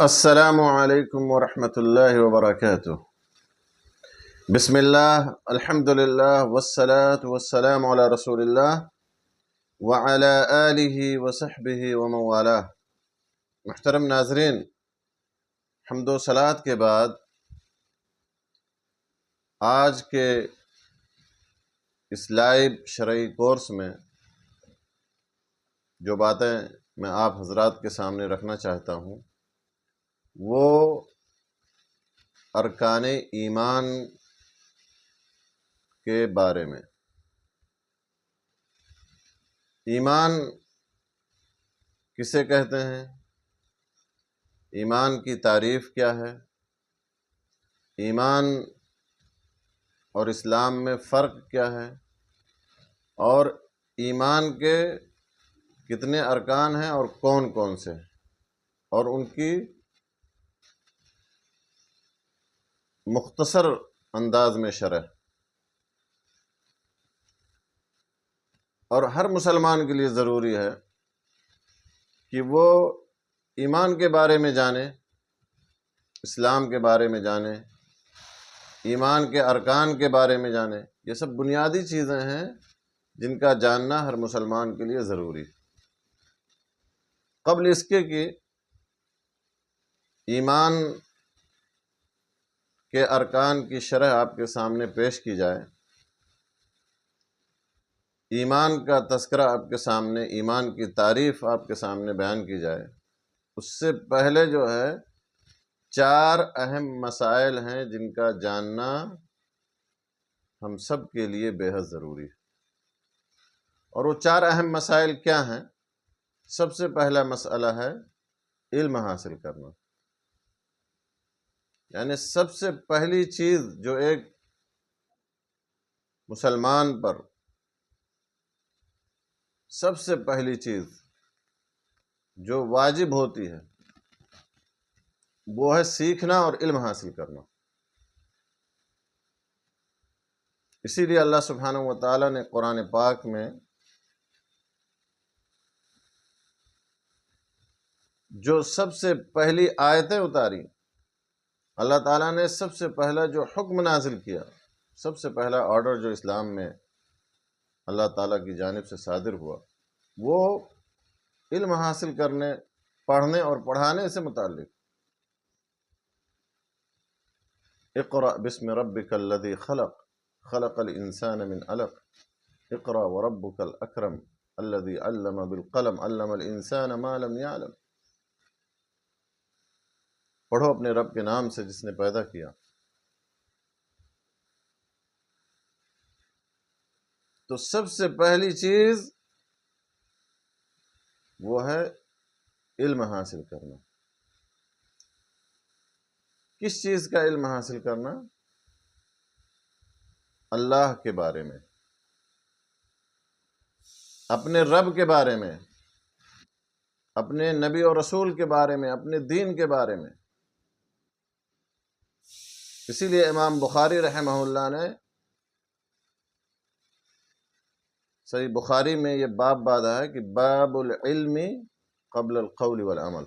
السلام علیکم ورحمۃ اللہ وبرکاتہ۔ بسم اللہ، الحمد للہ، والصلاة والسلام علی رسول اللہ وعلی آلہ وصحبہ ومن والہ۔ محترم ناظرین، حمد و صلوات کے بعد آج کے اس لائیو شرعی کورس میں جو باتیں میں آپ حضرات کے سامنے رکھنا چاہتا ہوں وہ ارکان ایمان کے بارے میں۔ ایمان کسے کہتے ہیں؟ ایمان کی تعریف کیا ہے؟ ایمان اور اسلام میں فرق کیا ہے؟ اور ایمان کے کتنے ارکان ہیں اور کون کون سے ہیں، اور ان کی مختصر انداز میں شرح۔ اور ہر مسلمان کے لیے ضروری ہے کہ وہ ایمان کے بارے میں جانے، اسلام کے بارے میں جانے، ایمان کے ارکان کے بارے میں جانے۔ یہ سب بنیادی چیزیں ہیں جن کا جاننا ہر مسلمان کے لیے ضروری ہے۔ قبل اس کے کہ ایمان کے ارکان کی شرح آپ کے سامنے پیش کی جائے، ایمان کا تذکرہ آپ کے سامنے، ایمان کی تعریف آپ کے سامنے بیان کی جائے، اس سے پہلے جو ہے 4 اہم مسائل ہیں جن کا جاننا ہم سب کے لیے بے حد ضروری ہے۔ اور وہ 4 اہم مسائل کیا ہیں؟ سب سے پہلا مسئلہ ہے علم حاصل کرنا۔ یعنی سب سے پہلی چیز جو ایک مسلمان پر، سب سے پہلی چیز جو واجب ہوتی ہے وہ ہے سیکھنا اور علم حاصل کرنا۔ اسی لیے اللہ سبحانہ و تعالیٰ نے قرآن پاک میں جو سب سے پہلی آیتیں اتاری، اللہ تعالیٰ نے سب سے پہلا جو حکم نازل کیا، سب سے پہلا آرڈر جو اسلام میں اللہ تعالیٰ کی جانب سے صادر ہوا، وہ علم حاصل کرنے، پڑھنے اور پڑھانے سے متعلق۔ اقرأ بسم ربک الذی خلق، خلق الانسان من علق، اقرأ وربک الاکرم الذی علم بالقلم، علم الانسان ما لم يعلم۔ پڑھو اپنے رب کے نام سے جس نے پیدا کیا۔ تو سب سے پہلی چیز وہ ہے علم حاصل کرنا۔ کس چیز کا علم حاصل کرنا؟ اللہ کے بارے میں، اپنے رب کے بارے میں، اپنے نبی اور رسول کے بارے میں، اپنے دین کے بارے میں۔ اسی لیے امام بخاری رحمہ اللہ نے صحیح بخاری میں یہ باب باندھا ہے کہ باب العلم قبل القول والعمل،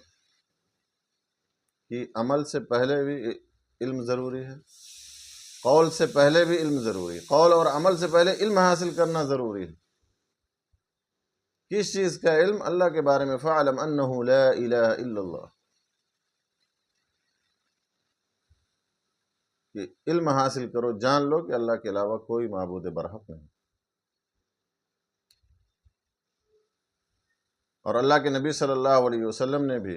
کہ عمل سے پہلے بھی علم ضروری ہے، قول سے پہلے بھی علم ضروری ہے، قول اور عمل سے پہلے علم حاصل کرنا ضروری ہے۔ کس چیز کا علم؟ اللہ کے بارے میں۔ فَاعْلَمْ أَنَّهُ لَا إِلَهَ إِلَّا اللَّهُ، کہ علم حاصل کرو، جان لو کہ اللہ کے علاوہ کوئی معبود برحق نہیں۔ اور اللہ کے نبی صلی اللہ علیہ وسلم نے بھی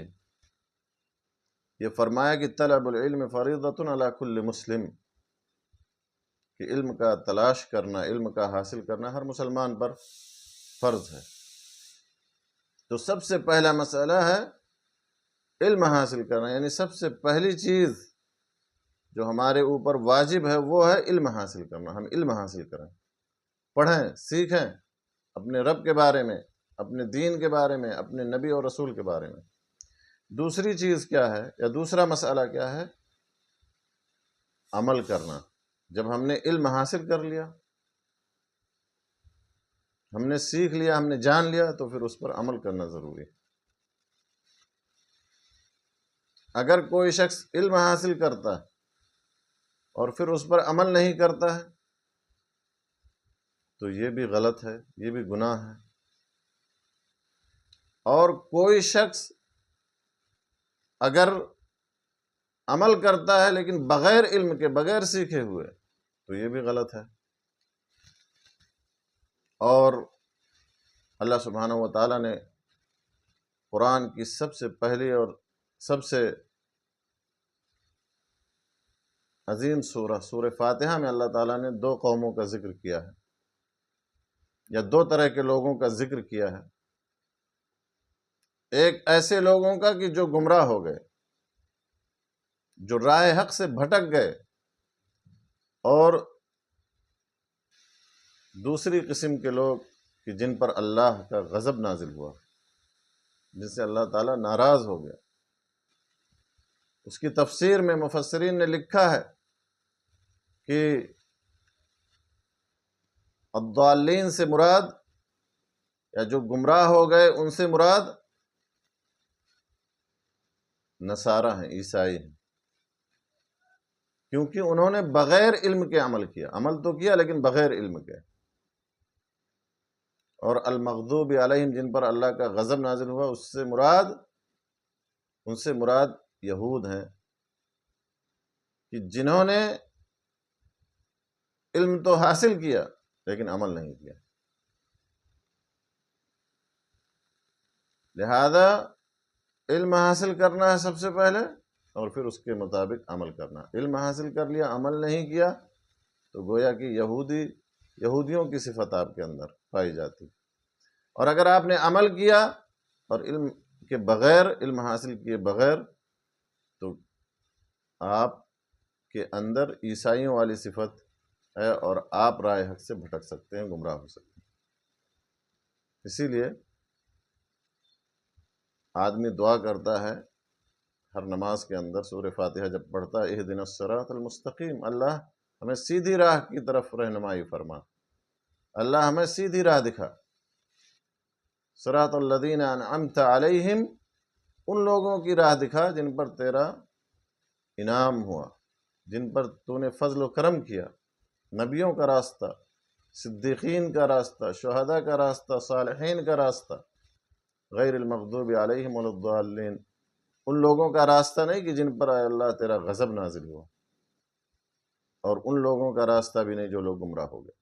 یہ فرمایا کہ طلب العلم فریضۃ علی کل مسلم، کہ علم کا تلاش کرنا، علم کا حاصل کرنا ہر مسلمان پر فرض ہے۔ تو سب سے پہلا مسئلہ ہے علم حاصل کرنا، یعنی سب سے پہلی چیز جو ہمارے اوپر واجب ہے وہ ہے علم حاصل کرنا۔ ہم علم حاصل کریں، پڑھیں، سیکھیں اپنے رب کے بارے میں، اپنے دین کے بارے میں، اپنے نبی اور رسول کے بارے میں۔ دوسری چیز کیا ہے، یا دوسرا مسئلہ کیا ہے؟ عمل کرنا۔ جب ہم نے علم حاصل کر لیا، ہم نے سیکھ لیا، ہم نے جان لیا، تو پھر اس پر عمل کرنا ضروری ہے۔ اگر کوئی شخص علم حاصل کرتا ہے اور پھر اس پر عمل نہیں کرتا ہے تو یہ بھی غلط ہے، یہ بھی گناہ ہے۔ اور کوئی شخص اگر عمل کرتا ہے لیکن بغیر علم کے، بغیر سیکھے ہوئے، تو یہ بھی غلط ہے۔ اور اللہ سبحانہ و تعالیٰ نے قرآن کی سب سے پہلی اور سب سے عظیم سورہ فاتحہ میں اللہ تعالیٰ نے دو قوموں کا ذکر کیا ہے، یا دو طرح کے لوگوں کا ذکر کیا ہے۔ ایک ایسے لوگوں کا کہ جو گمراہ ہو گئے، جو راہ حق سے بھٹک گئے، اور دوسری قسم کے لوگ کہ جن پر اللہ کا غضب نازل ہوا، جن سے اللہ تعالیٰ ناراض ہو گیا۔ اس کی تفسیر میں مفسرین نے لکھا ہے کہ الضالین سے مراد، یا جو گمراہ ہو گئے ان سے مراد نصارہ ہیں، عیسائی ہیں، کیونکہ انہوں نے بغیر علم کے عمل کیا، عمل تو کیا لیکن بغیر علم کے۔ اور المغضوب علیہم، جن پر اللہ کا غضب نازل ہوا، ان سے مراد یہود ہیں، کہ جنہوں نے علم تو حاصل کیا لیکن عمل نہیں کیا۔ لہذا علم حاصل کرنا ہے سب سے پہلے، اور پھر اس کے مطابق عمل کرنا۔ علم حاصل کر لیا، عمل نہیں کیا، تو گویا کہ یہودیوں کی صفت آپ کے اندر پائی جاتی۔ اور اگر آپ نے عمل کیا اور علم کے بغیر، علم حاصل کیے بغیر، تو آپ کے اندر عیسائیوں والی صفت ہے، اور آپ راہ حق سے بھٹک سکتے ہیں، گمراہ ہو سکتے ہیں۔ اسی لیے آدمی دعا کرتا ہے ہر نماز کے اندر، سورہ فاتحہ جب پڑھتا ہے، اہدنا الصراط المستقیم، اللہ ہمیں سیدھی راہ کی طرف رہنمائی فرما، اللہ ہمیں سیدھی راہ دکھا۔ صراط الذین انعمت علیہم، ان لوگوں کی راہ دکھا جن پر تیرا انعام ہوا، جن پر تو نے فضل و کرم کیا، نبیوں کا راستہ، صدیقین کا راستہ، شہداء کا راستہ، صالحین کا راستہ، غیر المغضوب علیہم ولا الضالین، ان لوگوں کا راستہ نہیں کہ جن پر اللہ تیرا غضب نازل ہوا، اور ان لوگوں کا راستہ بھی نہیں جو لوگ گمراہ ہو گئے۔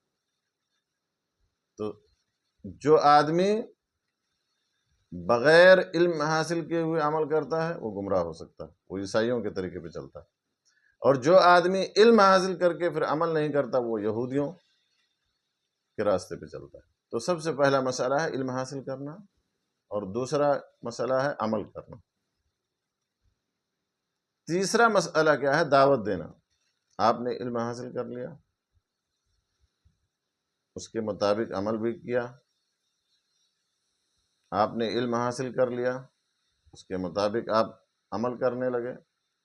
تو جو آدمی بغیر علم حاصل کیے ہوئے عمل کرتا ہے وہ گمراہ ہو سکتا ہے، وہ عیسائیوں کے طریقے پہ چلتا ہے۔ اور جو آدمی علم حاصل کر کے پھر عمل نہیں کرتا، وہ یہودیوں کے راستے پہ چلتا ہے۔ تو سب سے پہلا مسئلہ ہے علم حاصل کرنا، اور دوسرا مسئلہ ہے عمل کرنا۔ تیسرا مسئلہ کیا ہے؟ دعوت دینا۔ آپ نے علم حاصل کر لیا، اس کے مطابق عمل بھی کیا، آپ نے علم حاصل کر لیا، اس کے مطابق آپ عمل کرنے لگے،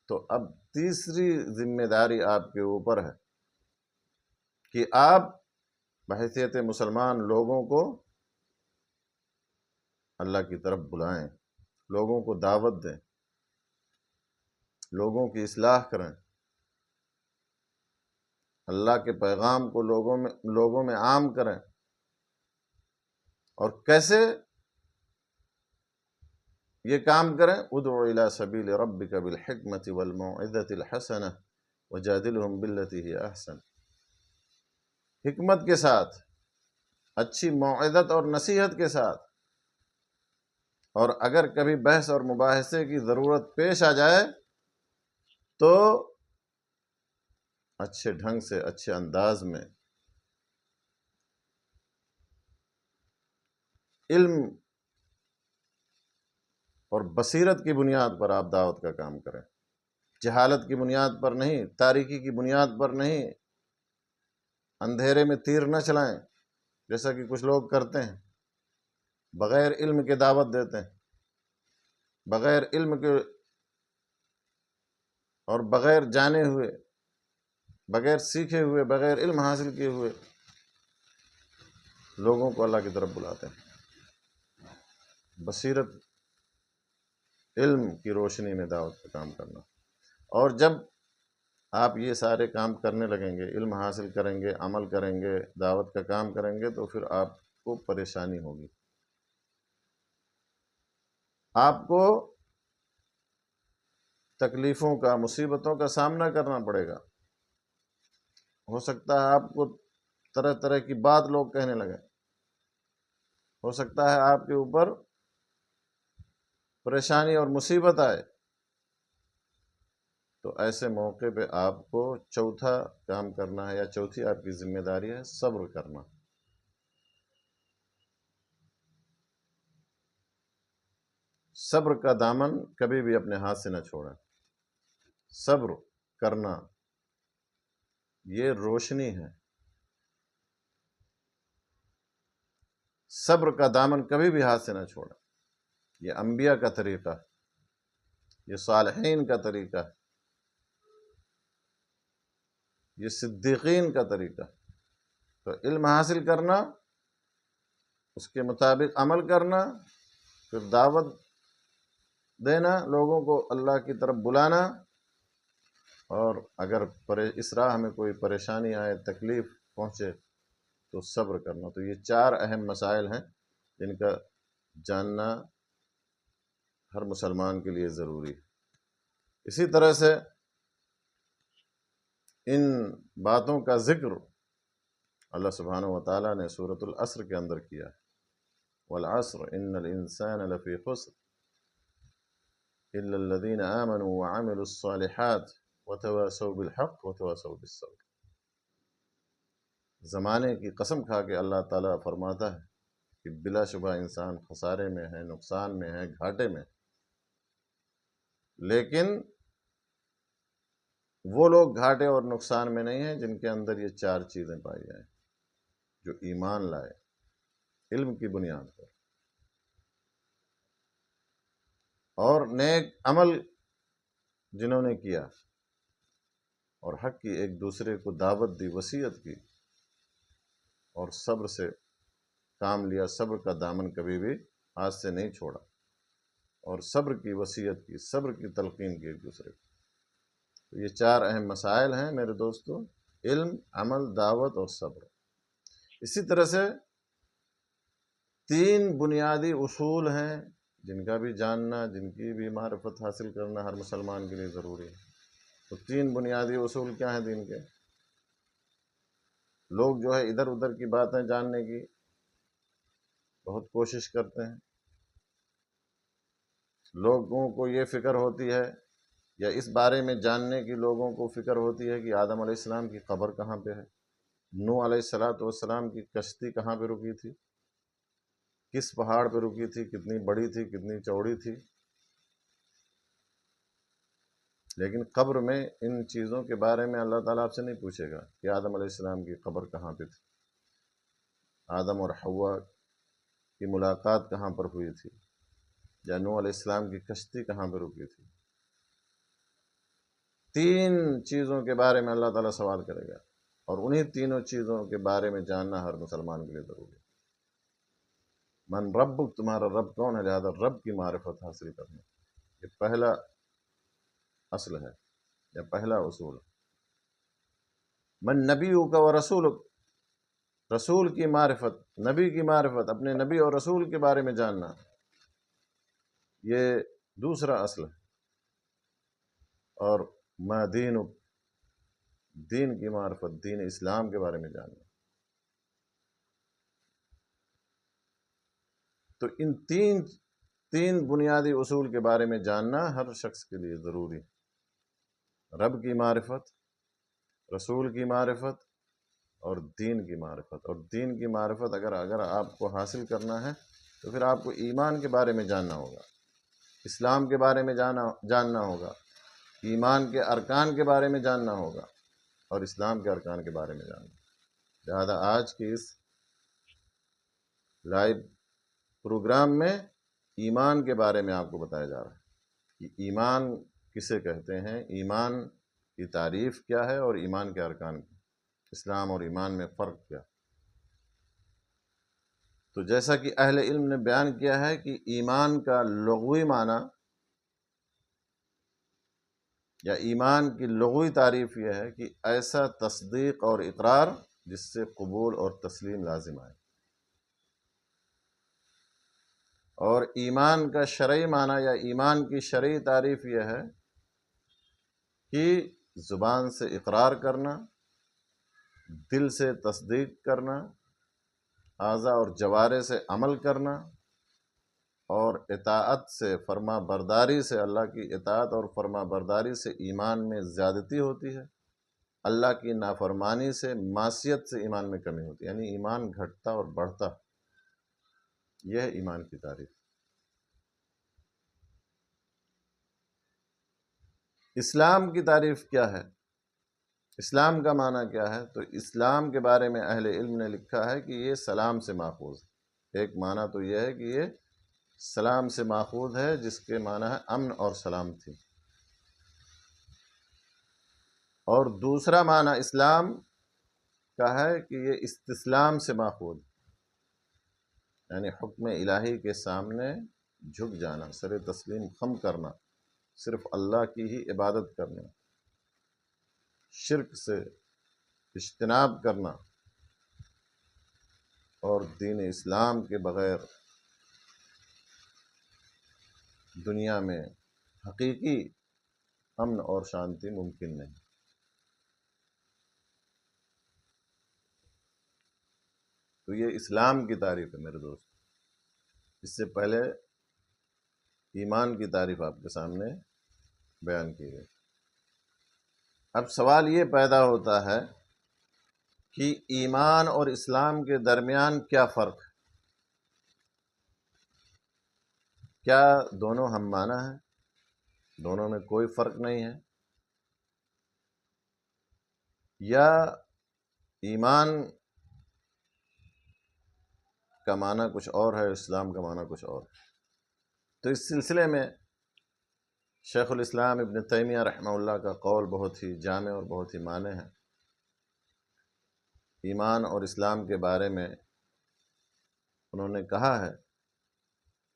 تو اب تیسری ذمہ داری آپ کے اوپر ہے کہ آپ بحیثیت مسلمان لوگوں کو اللہ کی طرف بلائیں، لوگوں کو دعوت دیں، لوگوں کی اصلاح کریں، اللہ کے پیغام کو لوگوں میں عام کریں۔ اور کیسے یہ کام کریں؟ ادعو الی سبیل ربک بالحکمۃ والموعظۃ الحسنہ وجادلہم باللتی ہی احسن، حکمت کے ساتھ، اچھی موعظت اور نصیحت کے ساتھ، اور اگر کبھی بحث اور مباحثے کی ضرورت پیش آ جائے تو اچھے ڈھنگ سے، اچھے انداز میں، علم اور بصیرت کی بنیاد پر آپ دعوت کا کام کریں، جہالت کی بنیاد پر نہیں، تاریکی کی بنیاد پر نہیں، اندھیرے میں تیر نہ چلائیں جیسا کہ کچھ لوگ کرتے ہیں، بغیر علم کے دعوت دیتے ہیں، بغیر علم کے اور بغیر جانے ہوئے، بغیر سیکھے ہوئے، بغیر علم حاصل کیے ہوئے لوگوں کو اللہ کی طرف بلاتے ہیں۔ بصیرت علم کی روشنی میں دعوت کا کام کرنا۔ اور جب آپ یہ سارے کام کرنے لگیں گے، علم حاصل کریں گے، عمل کریں گے، دعوت کا کام کریں گے، تو پھر آپ کو پریشانی ہوگی، آپ کو تکلیفوں کا، مصیبتوں کا سامنا کرنا پڑے گا۔ ہو سکتا ہے آپ کو طرح طرح کی بات لوگ کہنے لگیں، ہو سکتا ہے آپ کے اوپر پریشانی اور مصیبت آئے، تو ایسے موقع پہ آپ کو چوتھا کام کرنا ہے، یا چوتھی آپ کی ذمہ داری ہے صبر کرنا۔ صبر کا دامن کبھی بھی اپنے ہاتھ سے نہ چھوڑیں۔ صبر کرنا یہ روشنی ہے، صبر کا دامن کبھی بھی ہاتھ سے نہ چھوڑیں۔ یہ انبیاء کا طریقہ ہے، یہ صالحین کا طریقہ ہے، یہ صدیقین کا طریقہ ہے۔ تو علم حاصل کرنا، اس کے مطابق عمل کرنا، پھر دعوت دینا، لوگوں کو اللہ کی طرف بلانا، اور اگر اس راہ میں کوئی پریشانی آئے، تکلیف پہنچے، تو صبر کرنا۔ تو یہ چار اہم مسائل ہیں جن کا جاننا ہر مسلمان کے لیے ضروری ہے۔ اسی طرح سے ان باتوں کا ذکر اللہ سبحانہ و تعالیٰ نے سورۃ العصر کے اندر کیا ہے، والعصر ان الانسان لفی خسر الا الذین آمنوا وعملوا الصالحات وتواصوا بالحق وتواصوا بالصبر۔ زمانے کی قسم کھا کے اللہ تعالیٰ فرماتا ہے کہ بلا شبہ انسان خسارے میں ہے، نقصان میں ہے، گھاٹے میں ہے، لیکن وہ لوگ گھاٹے اور نقصان میں نہیں ہیں جن کے اندر یہ چار چیزیں پائی جائیں، جو ایمان لائے علم کی بنیاد پر، اور نیک عمل جنہوں نے کیا، اور حق کی ایک دوسرے کو دعوت دی، وصیت کی، اور صبر سے کام لیا، صبر کا دامن کبھی بھی ہاتھ سے نہیں چھوڑا، اور صبر کی وصیت کی، صبر کی تلقین کی ایک دوسرے کو۔ تو یہ چار اہم مسائل ہیں میرے دوستو، علم، عمل، دعوت اور صبر۔ اسی طرح سے تین بنیادی اصول ہیں جن کا بھی جاننا، جن کی بھی معرفت حاصل کرنا ہر مسلمان کے لیے ضروری ہے۔ تو تین بنیادی اصول کیا ہیں دین کے؟ لوگ جو ہے ادھر ادھر کی باتیں جاننے کی بہت کوشش کرتے ہیں، لوگوں کو یہ فکر ہوتی ہے، یا اس بارے میں جاننے کی لوگوں کو فکر ہوتی ہے کہ آدم علیہ السلام کی قبر کہاں پہ ہے، نوح علیہ السلام کی کشتی کہاں پہ رکی تھی، کس پہاڑ پہ رکی تھی، کتنی بڑی تھی، کتنی چوڑی تھی۔ لیکن قبر میں ان چیزوں کے بارے میں اللہ تعالیٰ آپ سے نہیں پوچھے گا کہ آدم علیہ السلام کی قبر کہاں پہ تھی، آدم اور حوا کی ملاقات کہاں پر ہوئی تھی، یا نوح علیہ السلام کی کشتی کہاں پہ رکی تھی۔ تین چیزوں کے بارے میں اللہ تعالیٰ سوال کرے گا، اور انہی تینوں چیزوں کے بارے میں جاننا ہر مسلمان کے لیے ضروری ہے۔ من ربک، تمہارا رب کون ہے، لہذا رب کی معرفت حاصل کرنا، یہ پہلا اصل ہے یا پہلا اصول ہے۔ من نبیک و رسولک، رسول کی معرفت، نبی کی معرفت، اپنے نبی اور رسول کے بارے میں جاننا، یہ دوسرا اصل ہے۔ اور ما دینک، دین کی معرفت، دین اسلام کے بارے میں جاننا۔ تو ان تین بنیادی اصول کے بارے میں جاننا ہر شخص کے لیے ضروری ہے، رب کی معرفت، رسول کی معرفت، اور دین کی معرفت۔ اور دین کی معرفت اگر آپ کو حاصل کرنا ہے تو پھر آپ کو ایمان کے بارے میں جاننا ہوگا، اسلام کے بارے میں جاننا ہوگا، ایمان کے ارکان کے بارے میں جاننا ہوگا، اور اسلام کے ارکان کے بارے میں جاننا۔ لہذا آج کی اس لائیو پروگرام میں ایمان کے بارے میں آپ کو بتایا جا رہا ہے کہ ایمان کسے کہتے ہیں، ایمان کی تعریف کیا ہے، اور ایمان کے ارکان کیا، اسلام اور ایمان میں فرق کیا۔ تو جیسا کہ اہل علم نے بیان کیا ہے کہ ایمان کا لغوی معنی یا ایمان کی لغوی تعریف یہ ہے کہ ایسا تصدیق اور اقرار جس سے قبول اور تسلیم لازم آئے. اور ایمان کا شرعی معنی یا ایمان کی شرعی تعریف یہ ہے کہ زبان سے اقرار کرنا، دل سے تصدیق کرنا، اعضاء اور جوارح سے عمل کرنا، اور اطاعت سے، فرما برداری سے، اللہ کی اطاعت اور فرما برداری سے ایمان میں زیادتی ہوتی ہے، اللہ کی نافرمانی سے، معصیت سے ایمان میں کمی ہوتی ہے، یعنی ایمان گھٹتا اور بڑھتا. یہ ہے ایمان کی تعریف. اسلام کی تعریف کیا ہے؟ اسلام کا معنی کیا ہے؟ تو اسلام کے بارے میں اہل علم نے لکھا ہے کہ یہ سلام سے ماخوذ ہے. ایک معنی تو یہ ہے کہ یہ سلام سے ماخوذ ہے، جس کے معنی ہے امن اور سلامتی. اور دوسرا معنی اسلام کا ہے کہ یہ استسلام سے ماخوذ، یعنی حکم الہی کے سامنے جھک جانا، سر تسلیم خم کرنا، صرف اللہ کی ہی عبادت کرنا، شرک سے اجتناب کرنا، اور دین اسلام کے بغیر دنیا میں حقیقی امن اور شانتی ممکن نہیں. تو یہ اسلام کی تعریف ہے میرے دوست. اس سے پہلے ایمان کی تعریف آپ کے سامنے بیان کی گئی. اب سوال یہ پیدا ہوتا ہے کہ ایمان اور اسلام کے درمیان کیا فرق ہے؟ کیا دونوں ہم معنی ہیں؟ دونوں میں کوئی فرق نہیں ہے؟ یا ایمان کا معنی کچھ اور ہے، اسلام کا معنی کچھ اور ہے؟ تو اس سلسلے میں شیخ الاسلام ابن تیمیہ رحمہ اللہ کا قول بہت ہی جامع اور بہت ہی معنی ہے. ایمان اور اسلام کے بارے میں انہوں نے کہا ہے،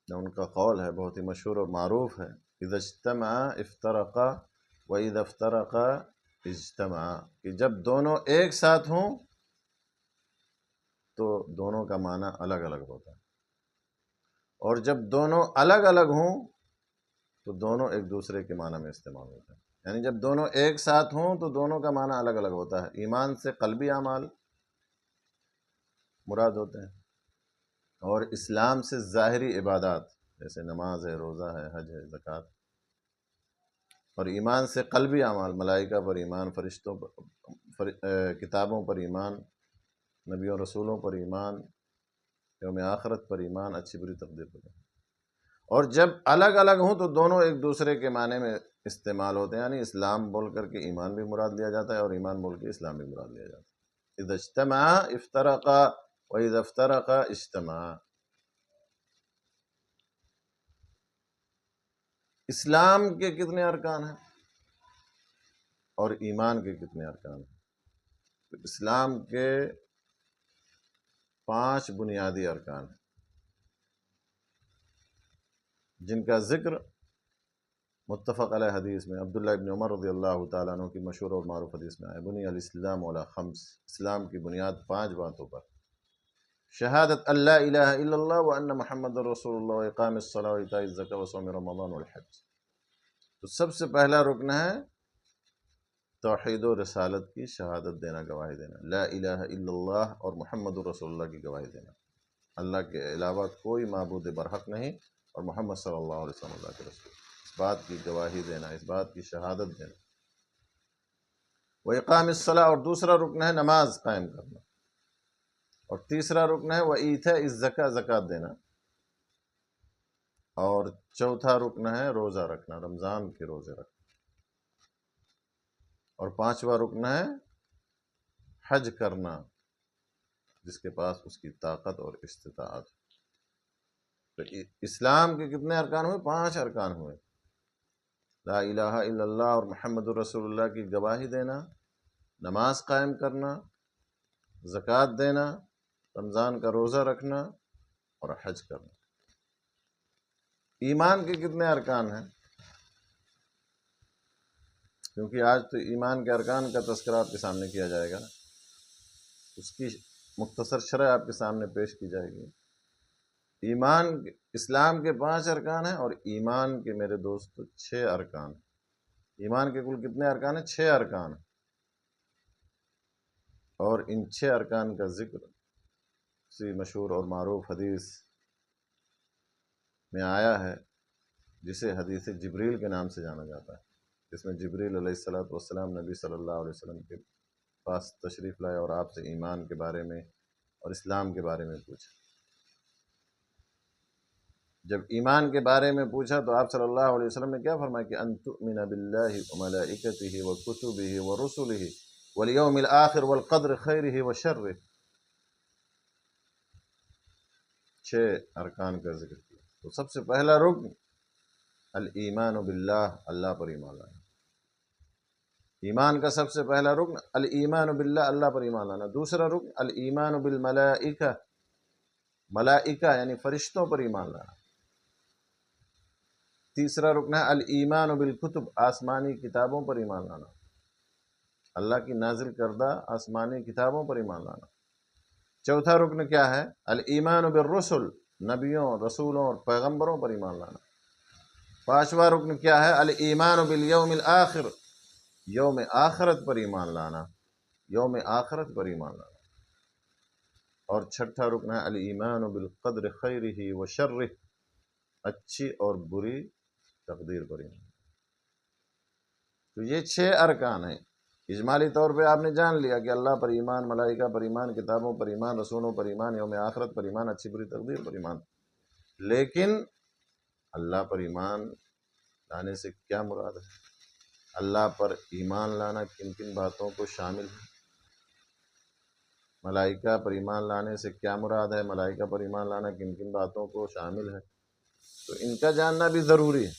ان کا قول ہے، بہت ہی مشہور اور معروف ہے، اذا اجتمع افترقا واذا افترقا اجتمع، کہ جب دونوں ایک ساتھ ہوں تو دونوں کا معنی الگ الگ ہوتا ہے، اور جب دونوں الگ الگ ہوں تو دونوں ایک دوسرے کے معنی میں استعمال ہوتے ہیں. یعنی جب دونوں ایک ساتھ ہوں تو دونوں کا معنی الگ الگ ہوتا ہے. ایمان سے قلبی اعمال مراد ہوتے ہیں، اور اسلام سے ظاہری عبادات جیسے نماز ہے، روزہ ہے، حج ہے، زکوٰۃ. اور ایمان سے قلبی اعمال، ملائکہ پر ایمان، فرشتوں پر، کتابوں پر ایمان، نبیوں رسولوں پر ایمان، یوم آخرت پر ایمان، اچھی بری تقدیر پر ایمان. اور جب الگ الگ ہوں تو دونوں ایک دوسرے کے معنی میں استعمال ہوتے ہیں، یعنی اسلام بول کر کے ایمان بھی مراد لیا جاتا ہے اور ایمان بول کے اسلام بھی مراد لیا جاتا ہے. اذا اجتمع افترقا واذا افترقا اجتمع. اسلام کے کتنے ارکان ہیں اور ایمان کے کتنے ارکان ہیں؟ تو اسلام کے 5 بنیادی ارکان ہیں، جن کا ذکر متفق علیہ حدیث میں عبداللہ ابن عمر رضی اللہ تعالیٰ عنہ کی مشہور اور معروف حدیث میں آئے، بنی الاسلام علی 5، اسلام کی بنیاد 5 باتوں پر: شہادت اللہ الہ الا اللہ وان محمد رسول اللہ واقام الصلاۃ وایتاء الزکوٰۃ وصوم رمضان والحج. تو سب سے پہلا رکن ہے توحید و رسالت کی شہادت دینا، گواہی دینا، لا الہ الا اللہ اور محمد رسول اللہ کی گواہی دینا، اللہ کے علاوہ کوئی معبود برحق نہیں اور محمد صلی اللہ علیہ وسلم اللہ کے رسول. اس بات کی گواہی دینا، اس بات کی شہادت دینا. وإقام الصلاۃ، اور دوسرا رکن ہے نماز قائم کرنا. اور تیسرا رکن ہے وإیتاء الزکوٰۃ، زکوٰۃ دینا. اور چوتھا رکن ہے روزہ رکھنا، رمضان کے روزے رکھنا. اور 5واں رکن ہے حج کرنا، جس کے پاس اس کی طاقت اور استطاعت. تو اسلام کے کتنے ارکان ہوئے؟ 5 ارکان ہوئے: لا الہ الا اللہ اور محمد الرسول اللہ کی گواہی دینا، نماز قائم کرنا، زکوٰۃ دینا، رمضان کا روزہ رکھنا اور حج کرنا. ایمان کے کتنے ارکان ہیں؟ کیونکہ آج تو ایمان کے ارکان کا تذکرہ آپ کے سامنے کیا جائے گا، اس کی مختصر شرح آپ کے سامنے پیش کی جائے گی۔ ایمان اسلام کے 5 ارکان ہیں، اور ایمان کے میرے دوست 6 ارکان۔ ایمان کے کل کتنے ارکان ہیں؟ 6 ارکان۔ اور ان 6 ارکان کا ذکر اسی مشہور اور معروف حدیث میں آیا ہے، جسے حدیث جبریل کے نام سے جانا جاتا ہے، جس میں جبریل علیہ السلام نبی صلی اللہ علیہ وسلم کے پاس تشریف لائے اور آپ سے ایمان کے بارے میں اور اسلام کے بارے میں پوچھا۔ جب ایمان کے بارے میں پوچھا تو آپ صلی اللہ علیہ وسلم نے کیا فرمایا کہ ان تؤمن باللہ وملائکتہ وکتبہ ورسلہ والیوم الآخر والقدر خیرہ وشرہ۔ 6 ارکان کا ذکر کیا۔ تو سب سے پہلا رکن الایمان باللہ، اللہ پر ایمان لانا۔ ایمان کا سب سے پہلا رکن الایمان باللہ، اللہ پر ایمان لانا۔ دوسرا رکن الایمان بالملائکہ، ملائکہ یعنی فرشتوں پر ایمان لانا۔ تیسرا رکن ہے الایمان بالکتب، آسمانی کتابوں پر ایمان لانا، اللہ کی نازل کردہ آسمانی کتابوں پر ایمان لانا۔ چوتھا رکن کیا ہے؟ الایمان بالرسل، نبیوں، رسولوں اور پیغمبروں پر ایمان لانا۔ پانچواں رکن کیا ہے؟ الایمان بالیوم الآخر، یوم آخرت پر ایمان لانا، یوم آخرت پر ایمان لانا۔ اور چھٹا رکن ہے الایمان بالقدر خیرہ وشرہ، اچھی اور بری تقدیر پر ایمان۔ تو یہ 6 ارکان ہیں۔ اجمالی طور پہ آپ نے جان لیا کہ اللہ پر ایمان، ملائکہ پر ایمان، کتابوں پر ایمان، رسولوں پر ایمان، یوم آخرت پر ایمان، اچھی بری تقدیر پر ایمان۔ لیکن اللہ پر ایمان لانے سے کیا مراد ہے؟ اللہ پر ایمان لانا کن کن باتوں کو شامل ہے؟ ملائکہ پر ایمان لانے سے کیا مراد ہے؟ ملائکہ پر ایمان لانا کن کن باتوں کو شامل ہے؟ تو ان کا جاننا بھی ضروری ہے۔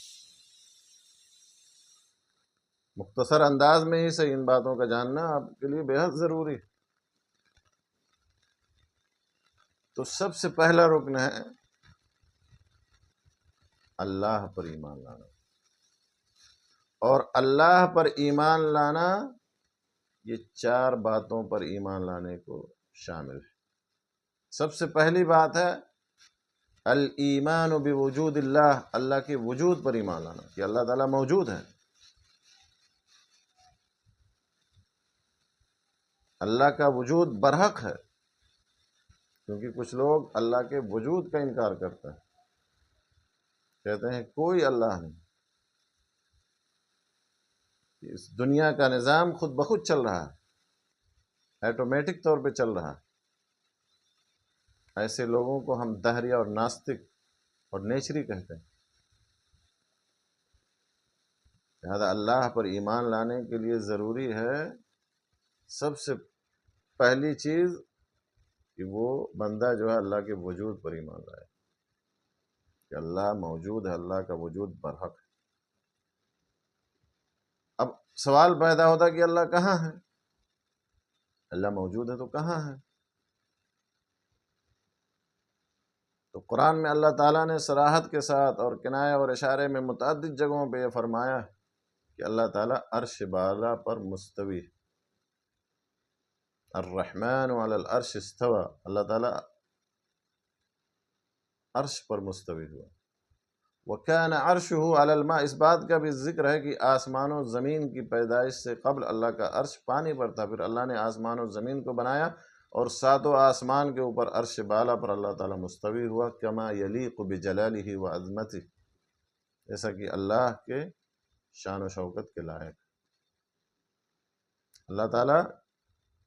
مختصر انداز میں ہی صحیح ان باتوں کا جاننا آپ کے لیے بے حد ضروری ہے۔ تو سب سے پہلا رکن ہے اللہ پر ایمان لانا، اور اللہ پر ایمان لانا یہ 4 باتوں پر ایمان لانے کو شامل ہے۔ سب سے پہلی بات ہے الایمان بوجود اللہ، اللہ کے وجود پر ایمان لانا کہ اللہ تعالیٰ موجود ہے۔ اللہ کا وجود برحق ہے، کیونکہ کچھ لوگ اللہ کے وجود کا انکار کرتے ہیں، کہتے ہیں کوئی اللہ نہیں، اس دنیا کا نظام خود بخود چل رہا ہے، آٹومیٹک طور پہ چل رہا ہے۔ ایسے لوگوں کو ہم دہریہ اور ناستک اور نیچری کہتے ہیں۔ لہذا اللہ پر ایمان لانے کے لیے ضروری ہے سب سے پہلی چیز کہ وہ بندہ جو ہے اللہ کے وجود پر ایمان لائے کہ اللہ موجود ہے، اللہ کا وجود برحق ہے۔ اب سوال پیدا ہوتا کہ اللہ کہاں ہے؟ اللہ موجود ہے تو کہاں ہے؟ تو قرآن میں اللہ تعالیٰ نے صراحت کے ساتھ اور کنایہ اور اشارے میں متعدد جگہوں پہ یہ فرمایا ہے کہ اللہ تعالیٰ عرش بالا پر مستوی ہے۔ الرحمن علی العرش استوى، اللہ تعالیٰ عرش پر مستوی ہوا۔ وَكَانَ عَرْشُهُ عَلَى الْمَاءِ، اس بات کا بھی ذکر ہے کہ آسمان و زمین کی پیدائش سے قبل اللہ کا عرش پانی پر تھا، پھر اللہ نے آسمان و زمین کو بنایا اور 7 آسمان کے اوپر عرش بالا پر اللہ تعالیٰ مستوی ہوا، كَمَا يَلِيقُ بِجَلَالِهِ وَعَظْمَتِهِ، جیسا کہ اللہ کے شان و شوکت کے لائق۔ اللہ تعالیٰ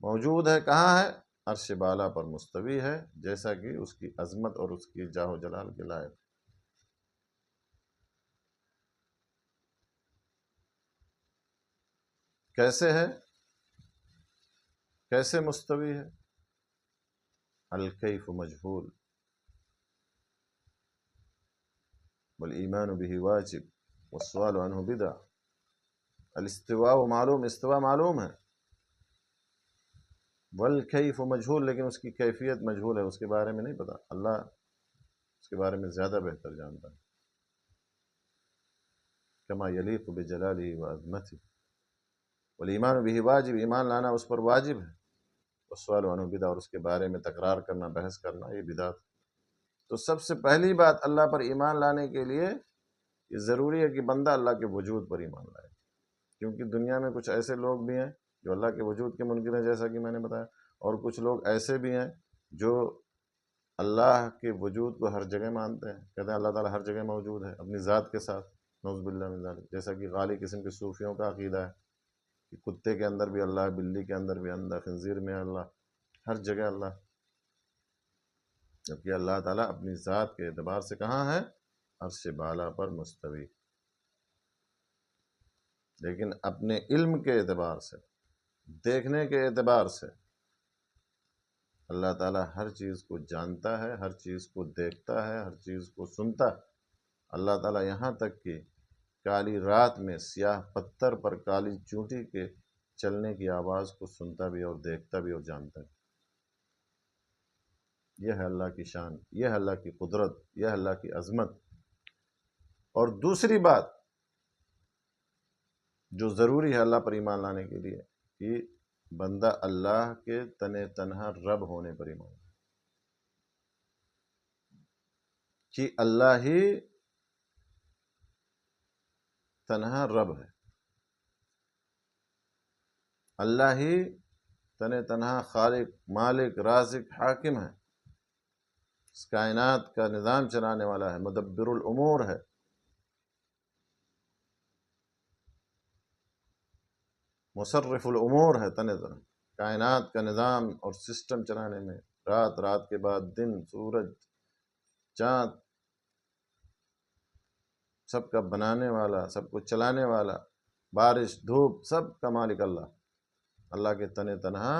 موجود ہے، کہاں ہے؟ عرش بالا پر مستوی ہے، جیسا کہ اس کی عظمت اور اس کی جاہ و جلال کے لائق۔ کیسے ہے؟ کیسے مستوی ہے؟ الکیف مجہول والایمان به واجب والسؤال عنہ بدع۔ الاستواء معلوم، استواء معلوم ہے، والکیف مجہول، لیکن اس کی کیفیت مجہول ہے، اس کے بارے میں نہیں پتا۔ اللہ اس کے بارے میں زیادہ بہتر جانتا ہے۔ کما یلیق بجلالہ وعظمتہ، والایمان بہ واجب، ایمان لانا اس پر واجب ہے، والسؤال عنہ بدعہ، اور اس کے بارے میں تکرار کرنا، بحث کرنا، یہ بدعت۔ تو سب سے پہلی بات اللہ پر ایمان لانے کے لیے یہ ضروری ہے کہ بندہ اللہ کے وجود پر ایمان لائے، کیونکہ دنیا میں کچھ ایسے لوگ بھی ہیں جو اللہ کے وجود کے منکر ہیں، جیسا کہ میں نے بتایا، اور کچھ لوگ ایسے بھی ہیں جو اللہ کے وجود کو ہر جگہ مانتے ہیں، کہتے ہیں اللہ تعالیٰ ہر جگہ موجود ہے اپنی ذات کے ساتھ، نعوذ باللہ من ذالک، جیسا کہ غالی قسم کے صوفیوں کا عقیدہ ہے کہ کتے کے اندر بھی اللہ، بلی کے اندر بھی اللہ، خنزیر میں اللہ، ہر جگہ اللہ، جبکہ اللہ تعالیٰ اپنی ذات کے اعتبار سے کہاں ہے؟ عرش بالا پر مستوی، لیکن اپنے علم کے اعتبار سے، دیکھنے کے اعتبار سے اللہ تعالیٰ ہر چیز کو جانتا ہے، ہر چیز کو دیکھتا ہے، ہر چیز کو سنتا ہے۔ اللہ تعالیٰ یہاں تک کہ کالی رات میں سیاہ پتھر پر کالی چونٹی کے چلنے کی آواز کو سنتا بھی اور دیکھتا بھی اور جانتا بھی۔ یہ ہے اللہ کی شان، یہ ہے اللہ کی قدرت، یہ ہے اللہ کی عظمت۔ اور دوسری بات جو ضروری ہے اللہ پر ایمان لانے کے لیے کہ بندہ اللہ کے تنے تنہا رب ہونے پر ایمان لائے، کہ اللہ ہی تنہا رب ہے، اللہ ہی تنے تنہا خالق، مالک، رازق، حاکم ہے، اس کائنات کا نظام چلانے والا ہے، مدبر الامور ہے۔ مصرف الامور ہے، تنے تنہا کائنات کا نظام اور سسٹم چلانے میں، رات، رات کے بعد دن، سورج، چاند، سب کا بنانے والا، سب کو چلانے والا، بارش، دھوپ، سب کا مالک اللہ، اللہ کے تنے تنہا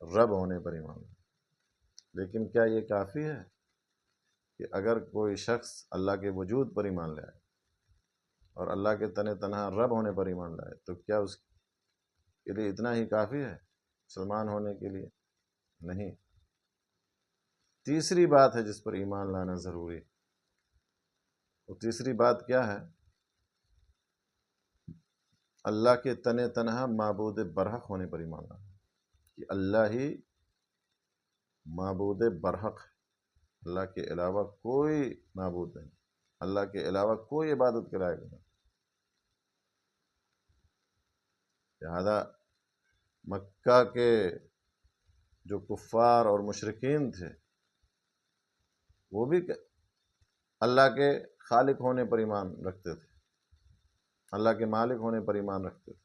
رب ہونے پر ایمان لائے۔ لیکن کیا یہ کافی ہے کہ اگر کوئی شخص اللہ کے وجود پر ایمان لائے اور اللہ کے تنے تنہا رب ہونے پر ایمان لائے تو کیا اس کے لیے اتنا ہی کافی ہے مسلمان ہونے کے لیے؟ نہیں۔ تیسری بات ہے جس پر ایمان لانا ضروری ہے، وہ تیسری بات کیا ہے؟ اللہ کے تنے تنہا معبود برحق ہونے پر ایمان لانا، کہ اللہ ہی معبود برحق ہے، اللہ کے علاوہ کوئی معبود نہیں، اللہ کے علاوہ کوئی عبادت کے لائق نہیں۔ لہذا مکہ کے جو کفار اور مشرکین تھے وہ بھی اللہ کے خالق ہونے پر ایمان رکھتے تھے، اللہ کے مالک ہونے پر ایمان رکھتے تھے۔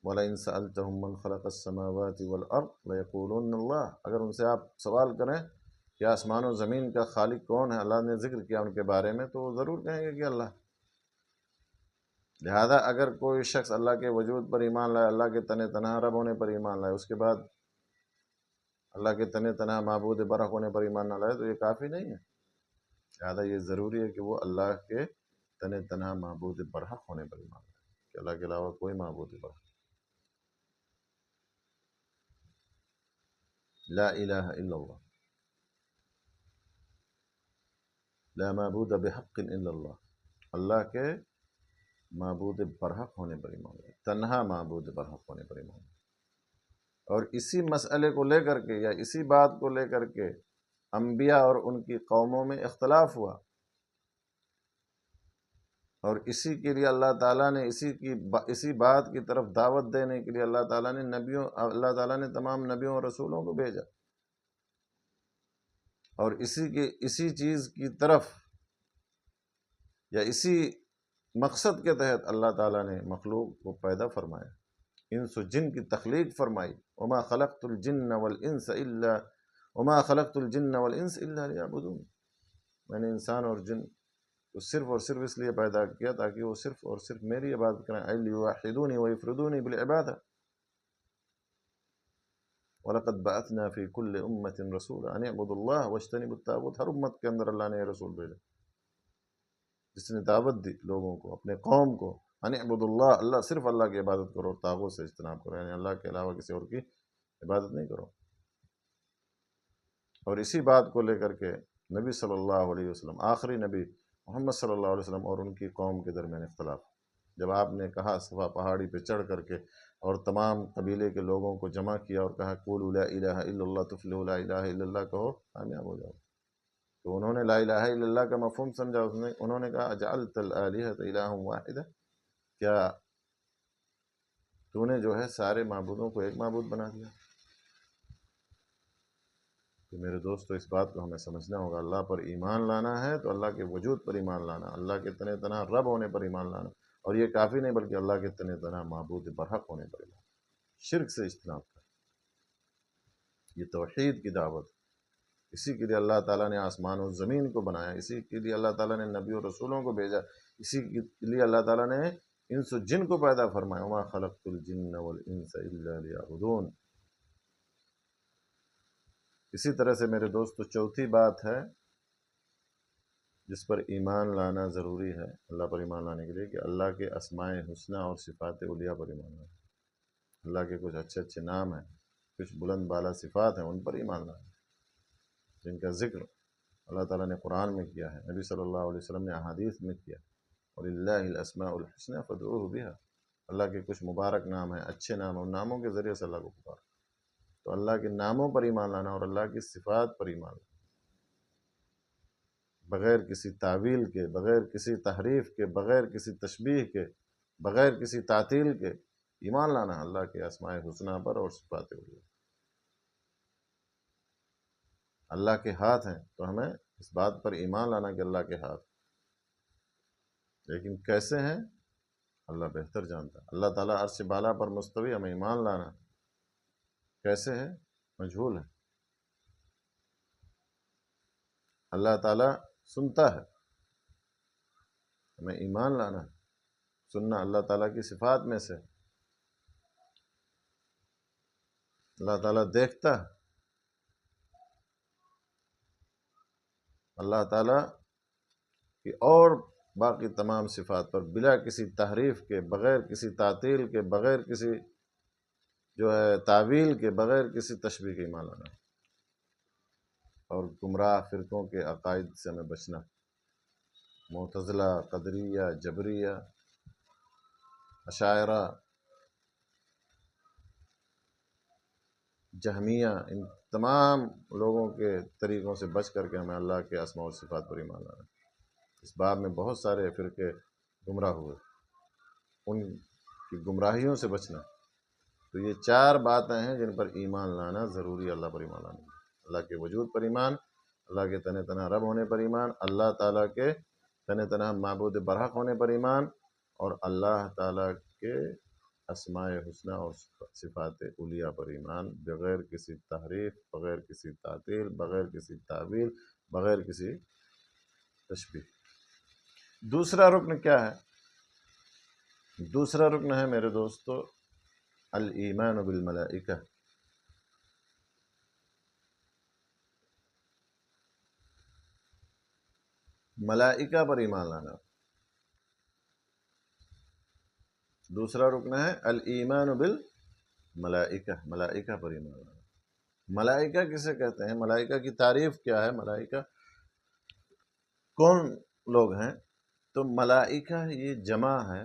وَلَئِن سَأَلْتَهُم مَّن خَلَقَ السَّمَاوَاتِ وَالْأَرْضَ لَيَقُولُنَّ اللَّهُ، اگر ان سے آپ سوال کریں کہ آسمان و زمین کا خالق کون ہے، اللہ نے ذکر کیا ان کے بارے میں، تو وہ ضرور کہیں گے کہ اللہ۔ لہذا اگر کوئی شخص اللہ کے وجود پر ایمان لائے، اللہ کے تنے تنہا رب ہونے پر ایمان لائے، اس کے بعد اللہ کے تنے تنہا معبود برحق ہونے پر ایمان نہ لائے تو یہ کافی نہیں ہے۔ لہذا یہ ضروری ہے کہ وہ اللہ کے تنے تنہا معبود برحق ہونے پر ایمان لائے، کہ اللہ کے علاوہ کوئی معبود برحق، لا الہ الا اللہ، لا معبود بحق الا اللہ، اللہ کے معبود برحق ہونے پر ایمان لائے، تنہا معبود برحق ہونے پر ایمان لائے۔ اور اسی مسئلے کو لے کر کے یا اسی بات کو لے کر کے انبیاء اور ان کی قوموں میں اختلاف ہوا، اور اسی کے لیے اللہ تعالیٰ نے اسی بات کی طرف دعوت دینے کے لیے اللہ تعالیٰ نے تمام نبیوں اور رسولوں کو بھیجا، اور اسی چیز کی طرف یا اسی مقصد کے تحت اللہ تعالیٰ نے مخلوق کو پیدا فرمایا، انس و جن کی تخلیق فرمائی۔ وما خلقت الجن والانس الا لیعبدون، میں نے انسان اور جن کو صرف اور صرف اس لیے پیدا کیا تاکہ وہ صرف اور صرف میری عبادت کریں، لیوحدونی ویفردونی بالعبادہ۔ وَلَقَدْ بَعَثْنَا فِي كُلِّ أُمَّةٍ رَسُولًا أَنِ اعْبُدُوا اللَّهَ وَاجْتَنِبُوا الطَّاغُوتَ، ہر امت کے اندر اللہ نے یہ رسول بھیجا جس نے دعوت دی لوگوں کو، اپنے قوم کو، ان اعبدوا اللہ، اللہ صرف اللہ کی عبادت کرو، اور طاغوت سے اجتناب کرو، یعنی اللہ کے علاوہ کسی اور کی عبادت نہیں کرو۔ اور اسی بات کو لے کر کے نبی صلی اللہ علیہ وسلم، آخری نبی محمد صلی اللہ علیہ وسلم اور ان کی قوم کے درمیان اختلاف، جب آپ نے کہا صفا پہاڑی پہ چڑھ کر کے اور تمام قبیلے کے لوگوں کو جمع کیا اور کہا قولوا لا الہ الا اللہ تفلحوا، لا الہ الا اللہ کہو کامیاب ہو جاؤ، تو انہوں نے لا الہ الا اللہ کا مفہوم سمجھا، انہوں نے کہا اجعلت الآلہۃ الہا واحدہ، کیا تو نے جو ہے سارے معبودوں کو ایک معبود بنا دیا؟ تو میرے دوستو اس بات کو ہمیں سمجھنا ہوگا، اللہ پر ایمان لانا ہے تو اللہ کے وجود پر ایمان لانا، اللہ کے تنہ تنہا رب ہونے پر ایمان لانا، اور یہ کافی نہیں بلکہ اللہ کے تنہ تنہا معبود برحق ہونے پر ایمان، شرک سے اجتناب کر، یہ توحید کی دعوت، اسی کے لیے اللہ تعالیٰ نے آسمان و زمین کو بنایا، اسی کے لیے اللہ تعالیٰ نے نبی و رسولوں کو بھیجا، اسی کے لیے اللہ تعالیٰ نے انس و جن کو پیدا فرمایا، وما خلقت الجن والانس الا لیعبدون۔ اسی طرح سے میرے دوستو چوتھی بات ہے جس پر ایمان لانا ضروری ہے اللہ پر ایمان لانے کے لیے، کہ اللہ کے اسماء حسنہ اور صفات علیٰ پر ایمان لانا، اللہ کے کچھ اچھے اچھے نام ہیں، کچھ بلند بالا صفات ہیں، ان پر ایمان لانا، جن کا ذکر اللہ تعالیٰ نے قرآن میں کیا ہے، نبی صلی اللہ علیہ وسلم نے احادیث میں کیا، وَلِلَّهِ الْأَسْمَاءُ الْحُسْنَى فَادْعُوهُ بِهَا، اللہ کے کچھ مبارک نام ہیں، اچھے نام ہیں، ان ناموں کے ذریعے سے اللہ کو پکارو، تو اللہ کے ناموں پر ایمان لانا اور اللہ کی صفات پر ایمان لانا، بغیر کسی تعویل کے، بغیر کسی تحریف کے، بغیر کسی تشبیہ کے، بغیر کسی تعطیل کے ایمان لانا اللہ کے اسماء حسنہ پر اور صفات علیٰ۔ اللہ کے ہاتھ ہیں تو ہمیں اس بات پر ایمان لانا کہ اللہ کے ہاتھ، لیکن کیسے ہیں اللہ بہتر جانتا ہے، اللہ تعالیٰ عرش بالا پر مستوی، ہمیں ایمان لانا کیسے ہے مجہول ہے، اللہ تعالیٰ سنتا ہے، ہمیں ایمان لانا ہے، سننا اللہ تعالیٰ کی صفات میں سے، اللہ تعالیٰ دیکھتا ہے، اللہ تعالیٰ کی اور باقی تمام صفات پر بلا کسی تحریف کے، بغیر کسی تعطیل کے، بغیر کسی جو ہے تعویل کے، بغیر کسی تشبیہ کے ایمان لانا، اور گمراہ فرقوں کے عقائد سے ہمیں بچنا، معتزلہ، قدریہ، جبریہ، اشاعرہ، جہمیہ، ان تمام لوگوں کے طریقوں سے بچ کر کے ہمیں اللہ کے اسماء و صفات پر ایمان لانا۔ اس باب میں بہت سارے فرقے گمراہ ہوئے، ان کی گمراہیوں سے بچنا، تو یہ چار باتیں ہیں جن پر ایمان لانا ضروری ہے، اللہ پر ایمان لانا، اللہ کے وجود پر ایمان، اللہ کے تنہ تنہا رب ہونے پر ایمان، اللہ تعالیٰ کے تنہ تنہا معبود برحق ہونے پر ایمان، اور اللہ تعالیٰ کے اسماء حسنہ اور صفات علیٰ پر ایمان، بغیر کسی تحریف، بغیر کسی تعطیل، بغیر کسی تعویل، بغیر کسی تشبیہ۔ دوسرا رکن کیا ہے؟ دوسرا رکن ہے میرے دوستو الایمان بالملائکہ، ملائکہ پر ایمان لانا۔ دوسرا رکن ہے الایمان بالملائکہ، ملائکہ پر ایمان لانا۔ ملائکہ کسے کہتے ہیں؟ ملائکہ کی تعریف کیا ہے؟ ملائکہ کون لوگ ہیں؟ تو ملائکہ یہ جمع ہے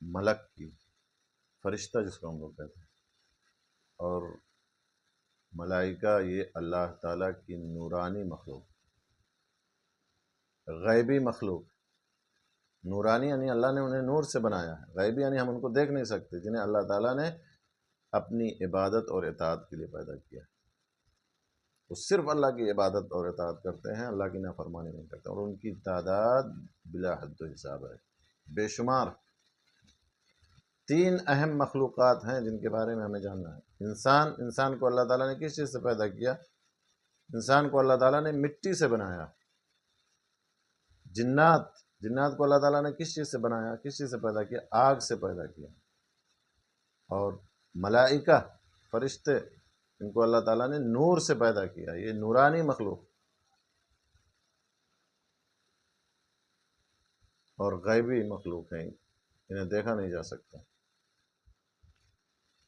ملک کی، فرشتہ جس کو ہم لوگ کہتے ہیں، اور ملائکہ یہ اللہ تعالیٰ کی نورانی مخلوق، غیبی مخلوق، نورانی یعنی اللہ نے انہیں نور سے بنایا ہے، غیبی یعنی ہم ان کو دیکھ نہیں سکتے، جنہیں اللہ تعالیٰ نے اپنی عبادت اور اطاعت کے لیے پیدا کیا ہے، وہ صرف اللہ کی عبادت اور اطاعت کرتے ہیں، اللہ کی نافرمانی نہیں کرتے، اور ان کی تعداد بلا حد و حساب ہے، بے شمار۔ تین اہم مخلوقات ہیں جن کے بارے میں ہمیں جاننا ہے۔ انسان کو اللہ تعالیٰ نے کس چیز سے پیدا کیا؟ انسان کو اللہ تعالیٰ نے مٹی سے بنایا۔ جنات کو اللہ تعالیٰ نے کس چیز سے بنایا، کس چیز سے پیدا کیا؟ آگ سے پیدا کیا۔ اور ملائکہ، فرشتے، ان کو اللہ تعالیٰ نے نور سے پیدا کیا، یہ نورانی مخلوق اور غیبی مخلوق ہیں، انہیں دیکھا نہیں جا سکتا۔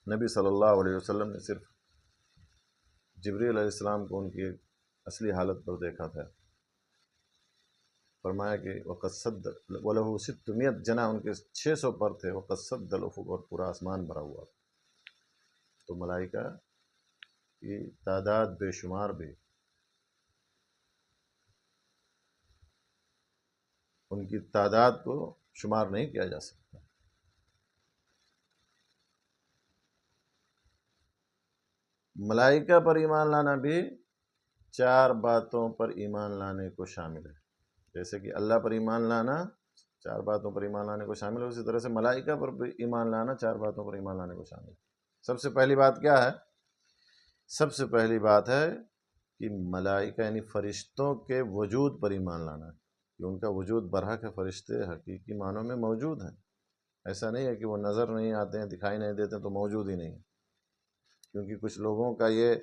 نبی صلی اللہ علیہ وسلم نے صرف جبریل علیہ السلام کو ان کی اصلی حالت پر دیکھا تھا، فرمایا کہ وقد صد وَلَهُ 600 جناح، ان کے 600 پر تھے، وقد صد الافق، اور پورا آسمان بھرا ہوا. تو ملائکہ کی تعداد بے شمار بھی، ان کی تعداد کو شمار نہیں کیا جا سکتا. ملائکہ پر ایمان لانا بھی 4 باتوں پر ایمان لانے کو شامل ہے. جیسے کہ اللہ پر ایمان لانا 4 باتوں پر ایمان لانے کو شامل ہے، اسی طرح سے ملائکہ پر بھی ایمان لانا 4 باتوں پر ایمان لانے کو شامل ہے. سب سے پہلی بات کیا ہے؟ سب سے پہلی بات ہے کہ ملائکہ یعنی فرشتوں کے وجود پر ایمان لانا ہے، کہ ان کا وجود برحق ہے. فرشتے حقیقی معنوں میں موجود ہیں. ایسا نہیں ہے کہ وہ نظر نہیں آتے ہیں، دکھائی نہیں دیتے تو موجود ہی نہیں. کیونکہ کچھ لوگوں کا یہ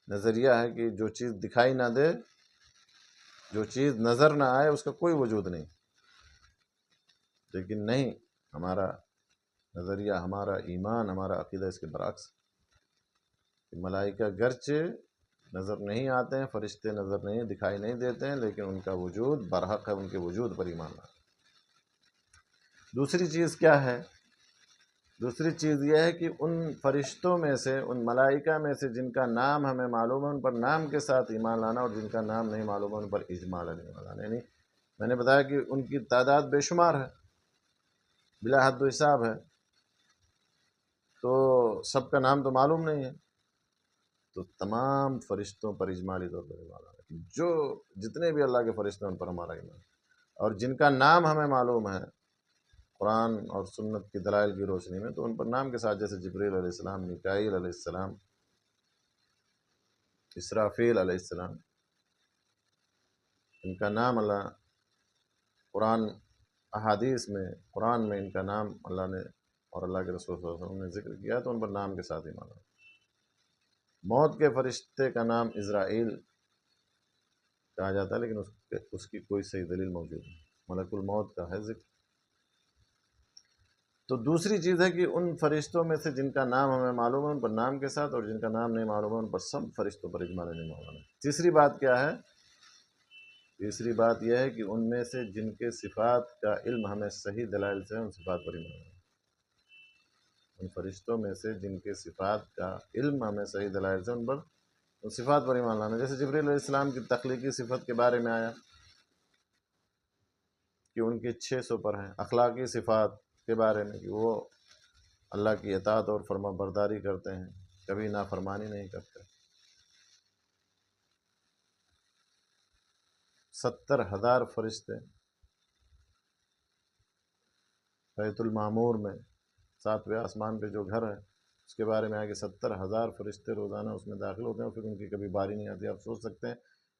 نظریہ ہے کہ جو چیز دکھائی نہ دے، جو چیز نظر نہ آئے، اس کا کوئی وجود نہیں. لیکن نہیں، ہمارا نظریہ، ہمارا ایمان، ہمارا عقیدہ اس کے برعکس. ملائکہ گرچہ نظر نہیں آتے ہیں، فرشتے نظر نہیں دکھائی نہیں دیتے ہیں، لیکن ان کا وجود برحق ہے، ان کے وجود پر ایمان لانا. دوسری چیز کیا ہے؟ دوسری چیز یہ ہے کہ ان فرشتوں میں سے، ان ملائکہ میں سے جن کا نام ہمیں معلوم ہے، ان پر نام کے ساتھ ایمان لانا، اور جن کا نام نہیں معلوم ہے ان پر اجمالاً ایمان لانا. یعنی میں نے بتایا کہ ان کی تعداد بے شمار ہے، بلا حد و حساب ہے، تو سب کا نام تو معلوم نہیں ہے. تو تمام فرشتوں پر اجمالی طور پر ایمان لانا، جو جتنے بھی اللہ کے فرشتے ہیں ان پر ہمارا ایمان. اور جن کا نام ہمیں معلوم ہے قرآن اور سنت کی دلائل کی روشنی میں، تو ان پر نام کے ساتھ، جیسے جبریل علیہ السلام، میکائیل علیہ السلام، اسرافیل علیہ السلام، ان کا نام اللہ قرآن، احادیث میں، قرآن میں ان کا نام اللہ نے اور اللہ کے رسول صلی اللہ علیہ وسلم نے ذکر کیا، تو ان پر نام کے ساتھ ہی مانا. موت کے فرشتے کا نام اسرائیل کہا جاتا ہے، لیکن اس کی کوئی صحیح دلیل موجود نہیں. ملک الموت کا ہے ذکر. تو دوسری چیز ہے کہ ان فرشتوں میں سے جن کا نام ہمیں معلوم ہے ان پر نام کے ساتھ، اور جن کا نام نہیں معلوم ہے ان پر سب فرشتوں پر اجمالاً ایمان لانا. تیسری بات کیا ہے؟ تیسری بات یہ ہے کہ ان میں سے جن کے صفات کا علم ہمیں صحیح دلائل سے ہے، ان صفات پر ایمان لانا. ان فرشتوں میں سے جن کے صفات کا علم ہمیں صحیح دلائل سے، ان صفات پر ایمان لانا. جیسے جبریل علیہ السلام کی تخلیقی صفت کے بارے میں آیا کہ ان کے 600 پر ہیں. اخلاقی صفات کے بارے میں کہ وہ اللہ کی اطاعت اور فرما برداری کرتے ہیں، کبھی نافرمانی نہیں کرتے. 70,000 فرشتے بیت المعمور میں، 7ویں آسمان پہ جو گھر ہے، اس کے بارے میں آیا کہ 70,000 فرشتے روزانہ اس میں داخل ہوتے ہیں، اور پھر ان کی کبھی باری نہیں آتی. آپ سوچ سکتے ہیں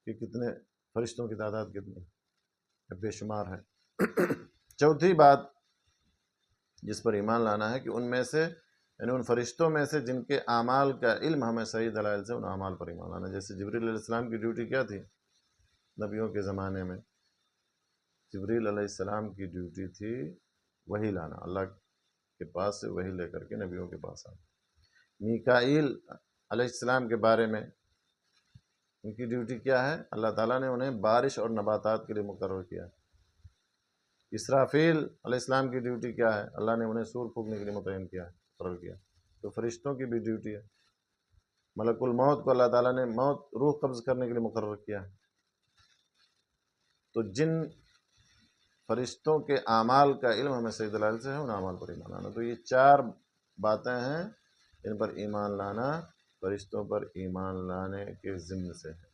کہ کتنے فرشتوں کی تعداد کتنی بے شمار ہے. چوتھی بات جس پر ایمان لانا ہے کہ ان میں سے، یعنی ان فرشتوں میں سے جن کے اعمال کا علم ہمیں صحیح دلائل سے، ان اعمال پر ایمان لانا. جیسے جبریل علیہ السلام کی ڈیوٹی کیا تھی نبیوں کے زمانے میں؟ جبریل علیہ السلام کی ڈیوٹی تھی وحی لانا، اللہ کے پاس سے وحی لے کر کے نبیوں کے پاس آنا. میکائیل علیہ السلام کے بارے میں ان کی ڈیوٹی کیا ہے؟ اللہ تعالیٰ نے انہیں بارش اور نباتات کے لیے مقرر کیا. اسرافیل علیہ السلام کی ڈیوٹی کیا ہے؟ اللہ نے انہیں سور پھونکنے کے لیے متعین کیا، مقرر کیا. تو فرشتوں کی بھی ڈیوٹی ہے. ملک الموت کو اللہ تعالیٰ نے روح قبض کرنے کے لیے مقرر کیا. تو جن فرشتوں کے اعمال کا علم ہمیں صحیح دلائل سے ہے، ان اعمال پر ایمان لانا. تو یہ 4 باتیں ہیں ان پر ایمان لانا فرشتوں پر ایمان لانے کے ضمن سے ہے.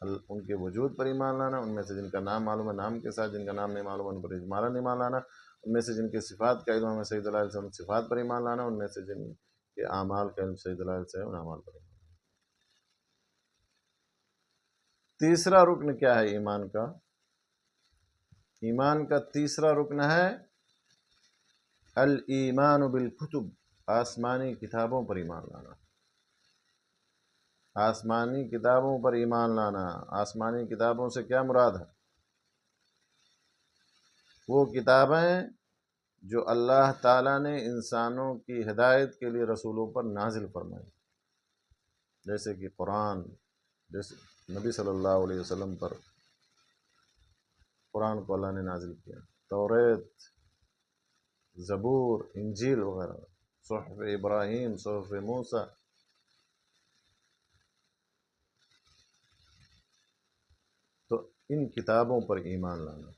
ان کے وجود پر ایمان لانا، ان میں سے جن کا نام معلوم ہے نام کے ساتھ، جن کا نام نہیں معلوم ہے ان پر اجمالاً ایمان لانا، ان میں سے جن کے صفات کا علم ہمیں صحیح دلائل سے، ان صفات پر ایمان لانا، ان میں سے جن کے اعمال کا علم صحیح دلائل سے ہے، ان اعمال پر ایمان لانا. تیسرا رکن کیا ہے ایمان کا؟ ایمان کا تیسرا رکن ہے الایمان بالکتب، آسمانی کتابوں پر ایمان لانا. آسمانی کتابوں پر ایمان لانا. آسمانی کتابوں سے کیا مراد ہے؟ وہ کتابیں جو اللہ تعالیٰ نے انسانوں کی ہدایت کے لیے رسولوں پر نازل فرمائی، جیسے کہ قرآن، جیسے نبی صلی اللہ علیہ وسلم پر قرآن کو اللہ نے نازل کیا، توریت، زبور، انجیل وغیرہ، صحف ابراہیم، صحف موسیٰ. تو ان کتابوں پر ایمان لانا،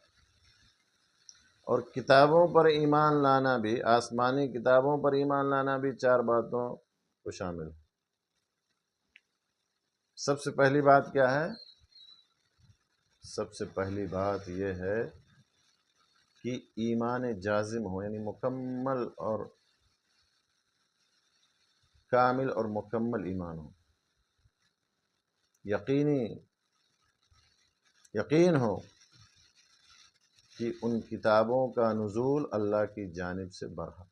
اور کتابوں پر ایمان لانا بھی، آسمانی کتابوں پر ایمان لانا بھی 4 باتوں کو شامل ہے. سب سے پہلی بات کیا ہے؟ سب سے پہلی بات یہ ہے کہ ایمان جازم ہو، یعنی مکمل اور کامل اور مکمل ایمان ہو، یقین ہو کہ ان کتابوں کا نزول اللہ کی جانب سے برحق،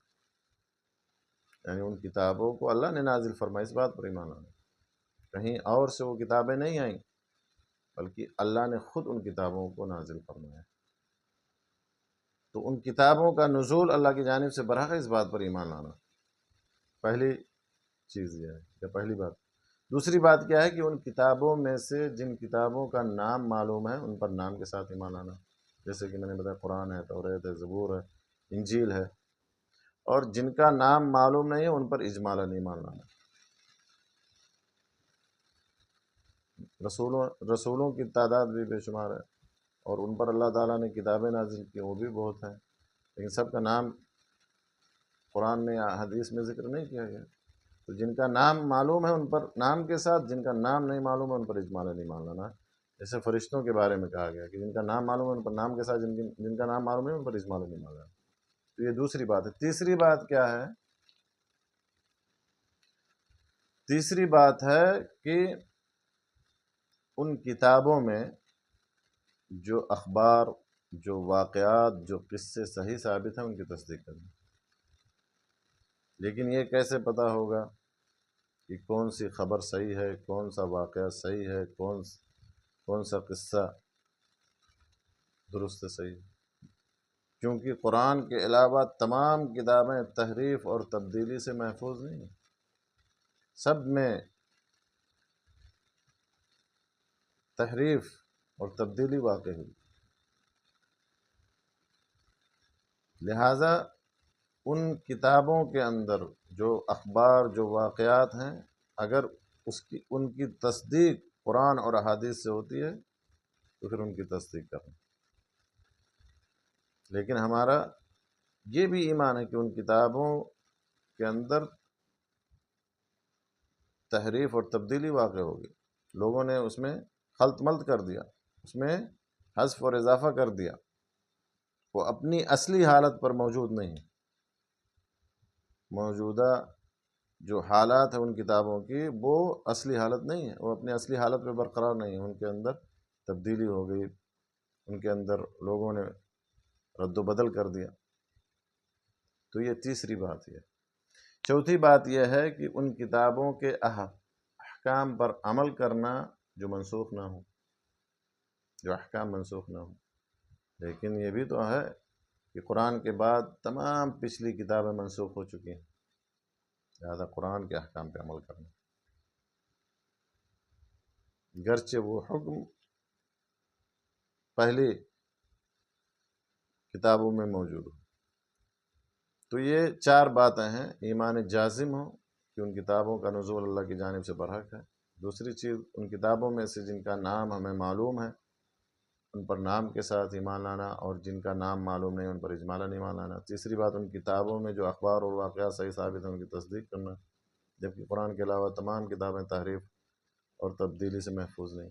یعنی ان کتابوں کو اللہ نے نازل فرمایا، اس بات پر ایمان لانا. کہیں اور سے وہ کتابیں نہیں آئیں، بلکہ اللہ نے خود ان کتابوں کو نازل فرمایا. تو ان کتابوں کا نزول اللہ کی جانب سے برحق ہے، اس بات پر ایمان لانا پہلی چیز یہ ہے، یا پہلی بات. دوسری بات کیا ہے کہ ان کتابوں میں سے جن کتابوں کا نام معلوم ہے ان پر نام کے ساتھ ایمان لانا، جیسے کہ میں نے بتایا قرآن ہے، توریت ہے، زبور ہے، انجیل ہے. اور جن کا نام معلوم نہیں ہے ان پر اجمالاً ایمان لانا. رسولوں کی تعداد بھی بے شمار ہے، اور ان پر اللہ تعالیٰ نے کتابیں نازل کی، وہ بھی بہت ہیں، لیکن سب کا نام قرآن میں یا حدیث میں ذکر نہیں کیا گیا. تو جن کا نام معلوم ہے ان پر نام کے ساتھ، جن کا نام نہیں معلوم ہے ان پر اجمالاً ایمان لانا. جیسے فرشتوں کے بارے میں کہا گیا کہ جن کا نام معلوم ہے ان پر نام کے ساتھ، جن کا نام معلوم ہے ان پر اجمالاً ایمان لانا. تو یہ دوسری بات ہے. تیسری بات کیا ہے؟ تیسری بات ہے کہ ان کتابوں میں جو اخبار، جو واقعات، جو قصے صحیح ثابت ہیں ان کی تصدیق کرنا. لیکن یہ کیسے پتہ ہوگا کہ کون سی خبر صحیح ہے، کون سا واقعہ صحیح ہے، کون سا قصہ درست صحیح ہے؟ کیونکہ قرآن کے علاوہ تمام کتابیں تحریف اور تبدیلی سے محفوظ نہیں ہیں، سب میں تحریف اور تبدیلی واقع ہوئی. لہٰذا ان کتابوں کے اندر جو اخبار، جو واقعات ہیں، اگر ان کی تصدیق قرآن اور احادیث سے ہوتی ہے تو پھر ان کی تصدیق کریں. لیکن ہمارا یہ بھی ایمان ہے کہ ان کتابوں کے اندر تحریف اور تبدیلی واقع ہوگی، لوگوں نے اس میں خلط ملط کر دیا، اس میں حذف اور اضافہ کر دیا، وہ اپنی اصلی حالت پر موجود نہیں. موجودہ جو حالات ہیں ان کتابوں کی وہ اصلی حالت نہیں ہے، وہ اپنی اصلی حالت پہ برقرار نہیں ہے، ان کے اندر تبدیلی ہو گئی، ان کے اندر لوگوں نے رد و بدل کر دیا. تو یہ تیسری بات ہے. چوتھی بات یہ ہے کہ ان کتابوں کے احکام پر عمل کرنا جو منسوخ نہ ہو، جو احکام منسوخ نہ ہو. لیکن یہ بھی تو ہے کہ قرآن کے بعد تمام پچھلی کتابیں منسوخ ہو چکی ہیں، لہذا قرآن کے احکام پہ عمل کرنا، گرچہ وہ حکم پہلی کتابوں میں موجود ہو. تو یہ 4 باتیں ہیں. ایمان جازم ہو کہ ان کتابوں کا نزول اللہ کی جانب سے برحق ہے. دوسری چیز، ان کتابوں میں سے جن کا نام ہمیں معلوم ہے ان پر نام کے ساتھ ایمان لانا، اور جن کا نام معلوم نہیں ان پر اجمالاً ایمان لانا. تیسری بات، ان کتابوں میں جو اخبار اور واقعات صحیح ثابت ہیں ان کی تصدیق کرنا، جبکہ قرآن کے علاوہ تمام کتابیں تحریف اور تبدیلی سے محفوظ نہیں.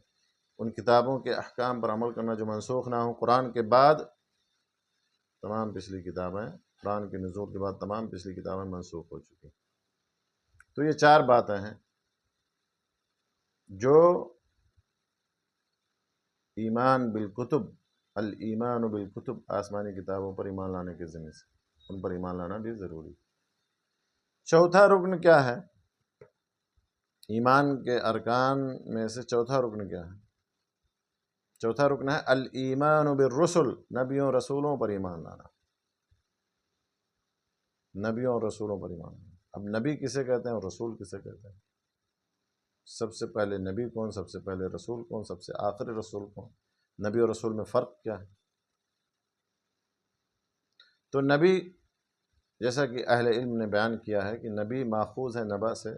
ان کتابوں کے احکام پر عمل کرنا جو منسوخ نہ ہو. قرآن کے بعد تمام پچھلی کتابیں، قرآن کے نزول کے بعد تمام پچھلی کتابیں منسوخ ہو چکی. تو یہ 4 باتیں ہیں جو ایمان بالکتب، الایمان بالکتب، آسمانی کتابوں پر ایمان لانے کے ذمہ سے ان پر ایمان لانا بھی ضروری. چوتھا رکن کیا ہے؟ ایمان کے ارکان میں سے چوتھا رکن کیا ہے؟ چوتھا رکن ہے الایمان بالرسل، نبیوں رسولوں پر ایمان لانا. نبیوں اور رسولوں پر ایمان لانا. اب نبی کسے کہتے ہیں اور رسول کسے کہتے ہیں؟ سب سے پہلے نبی کون، سب سے پہلے رسول کون، سب سے آخری رسول کون؟ نبی اور رسول میں فرق کیا ہے؟ تو نبی، جیسا کہ اہل علم نے بیان کیا ہے کہ نبی ماخوذ ہے نبا سے،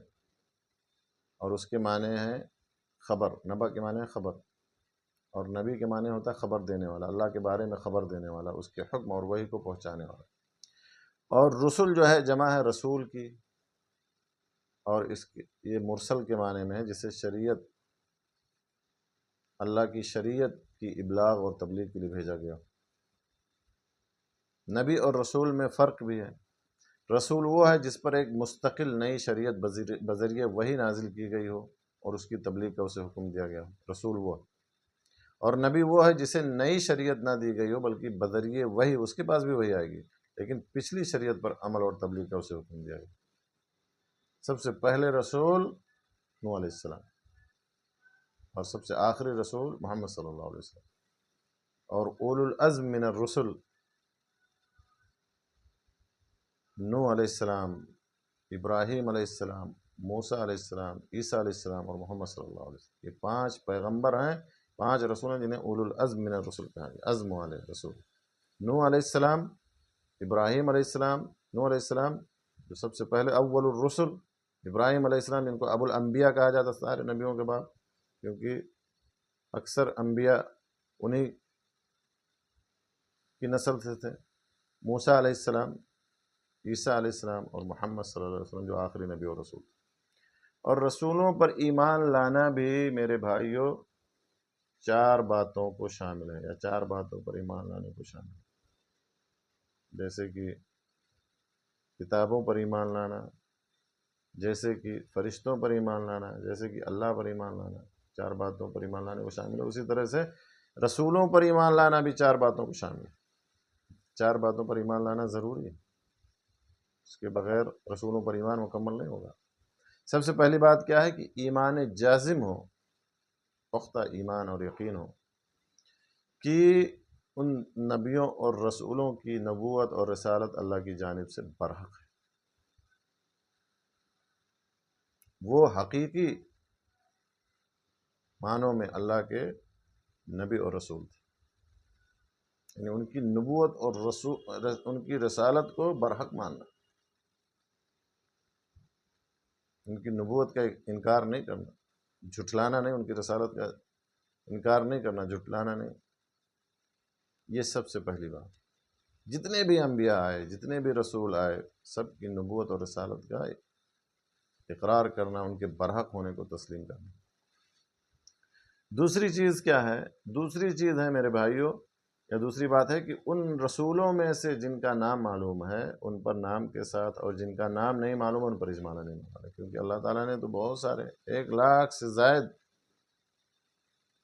اور اس کے معنی ہیں خبر. نبا کے معنی ہے خبر، اور نبی کے معنی ہوتا ہے خبر دینے والا، اللہ کے بارے میں خبر دینے والا، اس کے حکم اور وحی کو پہنچانے والا. اور رسول جو ہے جمع ہے رسول کی، اور اس کی یہ مرسل کے معنی میں ہے، جسے شریعت، اللہ کی شریعت کی ابلاغ اور تبلیغ کے لیے بھیجا گیا. نبی اور رسول میں فرق بھی ہے. رسول وہ ہے جس پر ایک مستقل نئی شریعت بذریعہ وحی نازل کی گئی ہو اور اس کی تبلیغ کا اسے حکم دیا گیا ہو، رسول وہ ہے. اور نبی وہ ہے جسے نئی شریعت نہ دی گئی ہو بلکہ بذریعہ وحی اس کے پاس بھی وحی آئے گی، لیکن پچھلی شریعت پر عمل اور تبلیغ کا اسے حکم دیا گیا. سب سے پہلے رسول نوح علیہ السلام، اور سب سے آخری رسول محمد صلی اللہ علیہ وسلم. اور اولو العزم من الرسل نوح علیہ السلام، ابراہیم علیہ السلام، موسیٰ علیہ السلام، عیسیٰ علیہ السلام اور محمد صلی اللہ علیہ وسلم. یہ 5 پیغمبر ہیں، 5 رسول ہیں جنہیں اولو العزم من الرسل کہا گیا، عزم والے رسول. نوح علیہ السلام، ابراہیم علیہ السلام، نوح علیہ السلام جو سب سے پہلے اول الرسل، ابراہیم علیہ السلام جن کو ابو الانبیاء کہا جاتا ہے سارے نبیوں کے بعد، کیونکہ اکثر انبیاء انہی کی نسل سے تھے. موسیٰ علیہ السلام، عیسیٰ علیہ السلام اور محمد صلی اللہ علیہ وسلم جو آخری نبی اور رسول. اور رسولوں پر ایمان لانا بھی میرے بھائیوں 4 باتوں کو شامل ہے، یا 4 باتوں پر ایمان لانے کو شامل ہے. جیسے کہ کتابوں پر ایمان لانا، جیسے کہ فرشتوں پر ایمان لانا، جیسے کہ اللہ پر ایمان لانا، 4 باتوں پر ایمان لانے کو شامل ہے. اسی طرح سے رسولوں پر ایمان لانا بھی 4 باتوں کو شامل ہے. 4 باتوں پر ایمان لانا ضروری ہے، اس کے بغیر رسولوں پر ایمان مکمل نہیں ہوگا. سب سے پہلی بات کیا ہے کہ ایمان جازم ہو، پختہ ایمان اور یقین ہو کہ ان نبیوں اور رسولوں کی نبوت اور رسالت اللہ کی جانب سے برحق ہے، وہ حقیقی معنوں میں اللہ کے نبی اور رسول تھے. یعنی ان کی نبوت اور ان کی رسالت کو برحق ماننا، ان کی نبوت کا انکار نہیں کرنا، جھٹلانا نہیں، ان کی رسالت کا انکار نہیں کرنا، جھٹلانا نہیں. یہ سب سے پہلی بات. جتنے بھی انبیاء آئے، جتنے بھی رسول آئے، سب کی نبوت اور رسالت کا اقرار کرنا، ان کے برحق ہونے کو تسلیم کرنا. دوسری چیز کیا ہے؟ دوسری چیز ہے میرے بھائیوں، یا دوسری بات ہے کہ ان رسولوں میں سے جن کا نام معلوم ہے ان پر نام کے ساتھ، اور جن کا نام نہیں معلوم ان پر اجمالا نہیں مانا. کیونکہ اللہ تعالیٰ نے تو بہت سارے 1 لاکھ سے زائد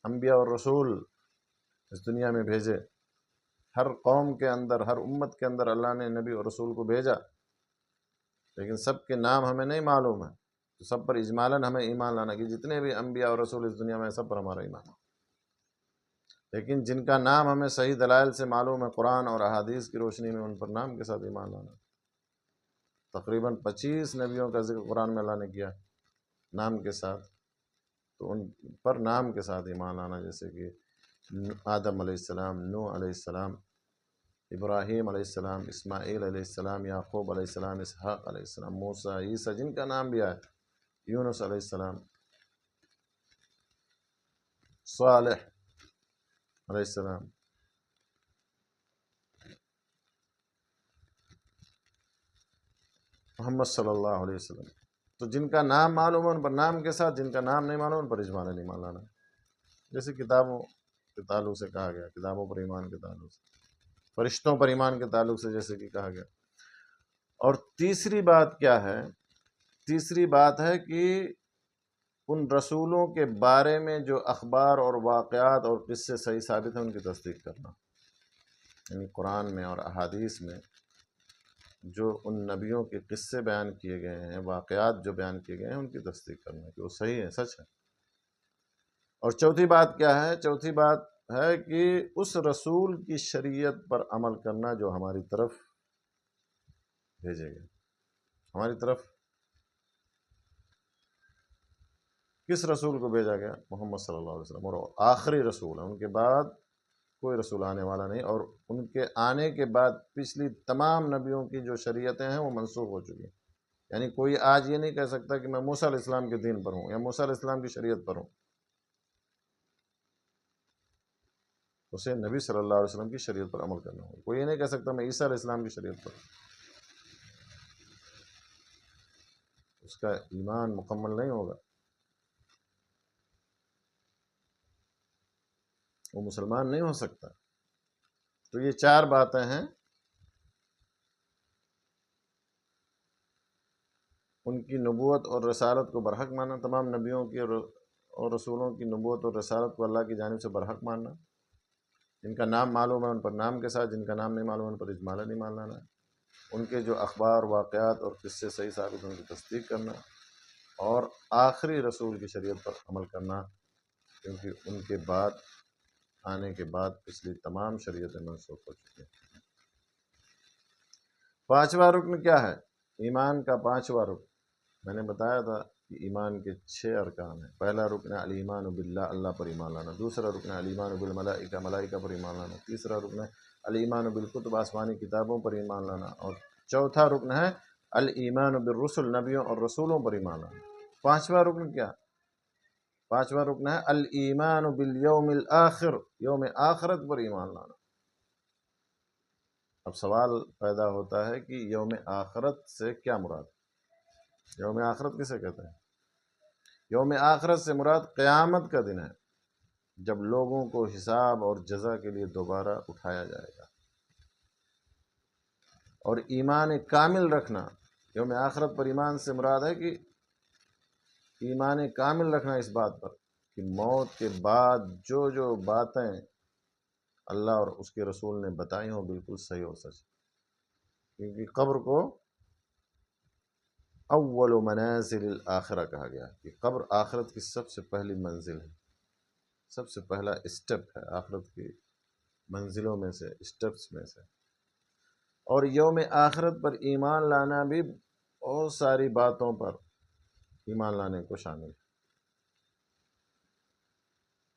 انبیاء اور رسول اس دنیا میں بھیجے. ہر قوم کے اندر، ہر امت کے اندر اللہ نے نبی اور رسول کو بھیجا، لیکن سب کے نام ہمیں نہیں معلوم ہے. تو سب پر اجمالاً ہمیں ایمان لانا کہ جتنے بھی انبیاء اور رسول اس دنیا میں، سب پر ہمارا ایمان ہے. لیکن جن کا نام ہمیں صحیح دلائل سے معلوم ہے قرآن اور احادیث کی روشنی میں، ان پر نام کے ساتھ ایمان لانا. تقریباً 25 نبیوں کا ذکر قرآن میں اللہ نے کیا نام کے ساتھ، تو ان پر نام کے ساتھ ایمان لانا، جیسے کہ آدم علیہ السلام، نوح علیہ السلام، ابراہیم علیہ السلام، اسماعیل علیہ السلام، یعقوب علیہ السلام، اسحاق علیہ السلام، موسیٰ، عیسیٰ، جن کا نام بھی آئے، یونس علیہ السلام، صالح علیہ السلام، محمد صلی اللہ علیہ وسلم. تو جن کا نام معلوم ہے ان پر نام کے ساتھ، جن کا نام نہیں معلوم ان پر اجمالا نہیں ایمان لانا. جیسے کتابوں کے تعلق سے کہا گیا، کتابوں پر ایمان کے تعلق سے، فرشتوں پر ایمان کے تعلق سے جیسے کہ کہا گیا. اور تیسری بات کیا ہے؟ تیسری بات ہے کہ ان رسولوں کے بارے میں جو اخبار اور واقعات اور قصے صحیح ثابت ہیں ان کی تصدیق کرنا. یعنی قرآن میں اور احادیث میں جو ان نبیوں کے قصے بیان کیے گئے ہیں، واقعات جو بیان کیے گئے ہیں، ان کی تصدیق کرنا کہ وہ صحیح ہے، سچ ہے. اور چوتھی بات کیا ہے؟ چوتھی بات ہے کہ اس رسول کی شریعت پر عمل کرنا جو ہماری طرف بھیجے گئے. ہماری طرف کس رسول کو بھیجا گیا؟ محمد صلی اللہ علیہ وسلم، اور آخری رسول ہے. ان کے بعد کوئی رسول آنے والا نہیں، اور ان کے آنے کے بعد پچھلی تمام نبیوں کی جو شریعتیں ہیں وہ منسوخ ہو چکی ہیں۔ یعنی کوئی آج یہ نہیں کہہ سکتا کہ میں موسیٰ علیہ السلام کے دین پر ہوں یا موسیٰ علیہ السلام کی شریعت پر ہوں، اسے نبی صلی اللہ علیہ وسلم کی شریعت پر عمل کرنا ہوگا۔ کوئی یہ نہیں کہہ سکتا میں عیسیٰ علیہ السلام کی شریعت پر ہوں، اس کا ایمان مکمل نہیں ہوگا، وہ مسلمان نہیں ہو سکتا۔ تو یہ 4 باتیں ہیں، ان کی نبوت اور رسالت کو برحق ماننا، تمام نبیوں کی اور رسولوں کی نبوت اور رسالت کو اللہ کی جانب سے برحق ماننا، جن کا نام معلوم ہے ان پر نام کے ساتھ، جن کا نام نہیں معلوم ہے ان پر اجمالا نہیں ماننا، ان کے جو اخبار، واقعات اور قصے صحیح ثابت ان کی تصدیق کرنا، اور آخری رسول کی شریعت پر عمل کرنا، کیونکہ ان کے بعد آنے کے بعد پچھلی تمام شریعتیں منسوخ ہو چکی ہیں۔ 5واں رکن کیا ہے؟ ایمان کا 5واں رکن میں نے بتایا تھا کہ ایمان کے 6 ارکان ہیں۔ پہلا رکن ہے الایمان باللہ، اللہ پر ایمان لانا۔ دوسرا رکن ہے الایمان بالملائکہ، ملائکہ پر ایمان لانا۔ تیسرا رکن ہے الایمان بالکتب، آسمانی کتابوں پر ایمان لانا۔ اور چوتھا رکن ہے الایمان بالرسل، نبیوں اور رسولوں پر ایمان لانا۔ 5واں رکن کیا؟ 5واں رکن ہے الایمان بالیوم الآخر، یوم آخرت پر ایمان لانا۔ اب سوال پیدا ہوتا ہے کہ یوم آخرت سے کیا مراد؟ یوم آخرت کسے کہتے ہیں؟ یوم آخرت سے مراد قیامت کا دن ہے، جب لوگوں کو حساب اور جزا کے لیے دوبارہ اٹھایا جائے گا۔ اور ایمان کامل رکھنا، یوم آخرت پر ایمان سے مراد ہے کہ ایمان کامل رکھنا اس بات پر کہ موت کے بعد جو جو باتیں اللہ اور اس کے رسول نے بتائی ہوں بالکل صحیح اور سچ، کیونکہ قبر کو اول منازل الآخرہ کہا گیا کہ قبر آخرت کی سب سے پہلی منزل ہے، سب سے پہلا اسٹیپ ہے آخرت کی منزلوں میں سے، اسٹیپس میں سے۔ اور یوم آخرت پر ایمان لانا بھی بہت ساری باتوں پر ایمان لانے کو شامل ہے،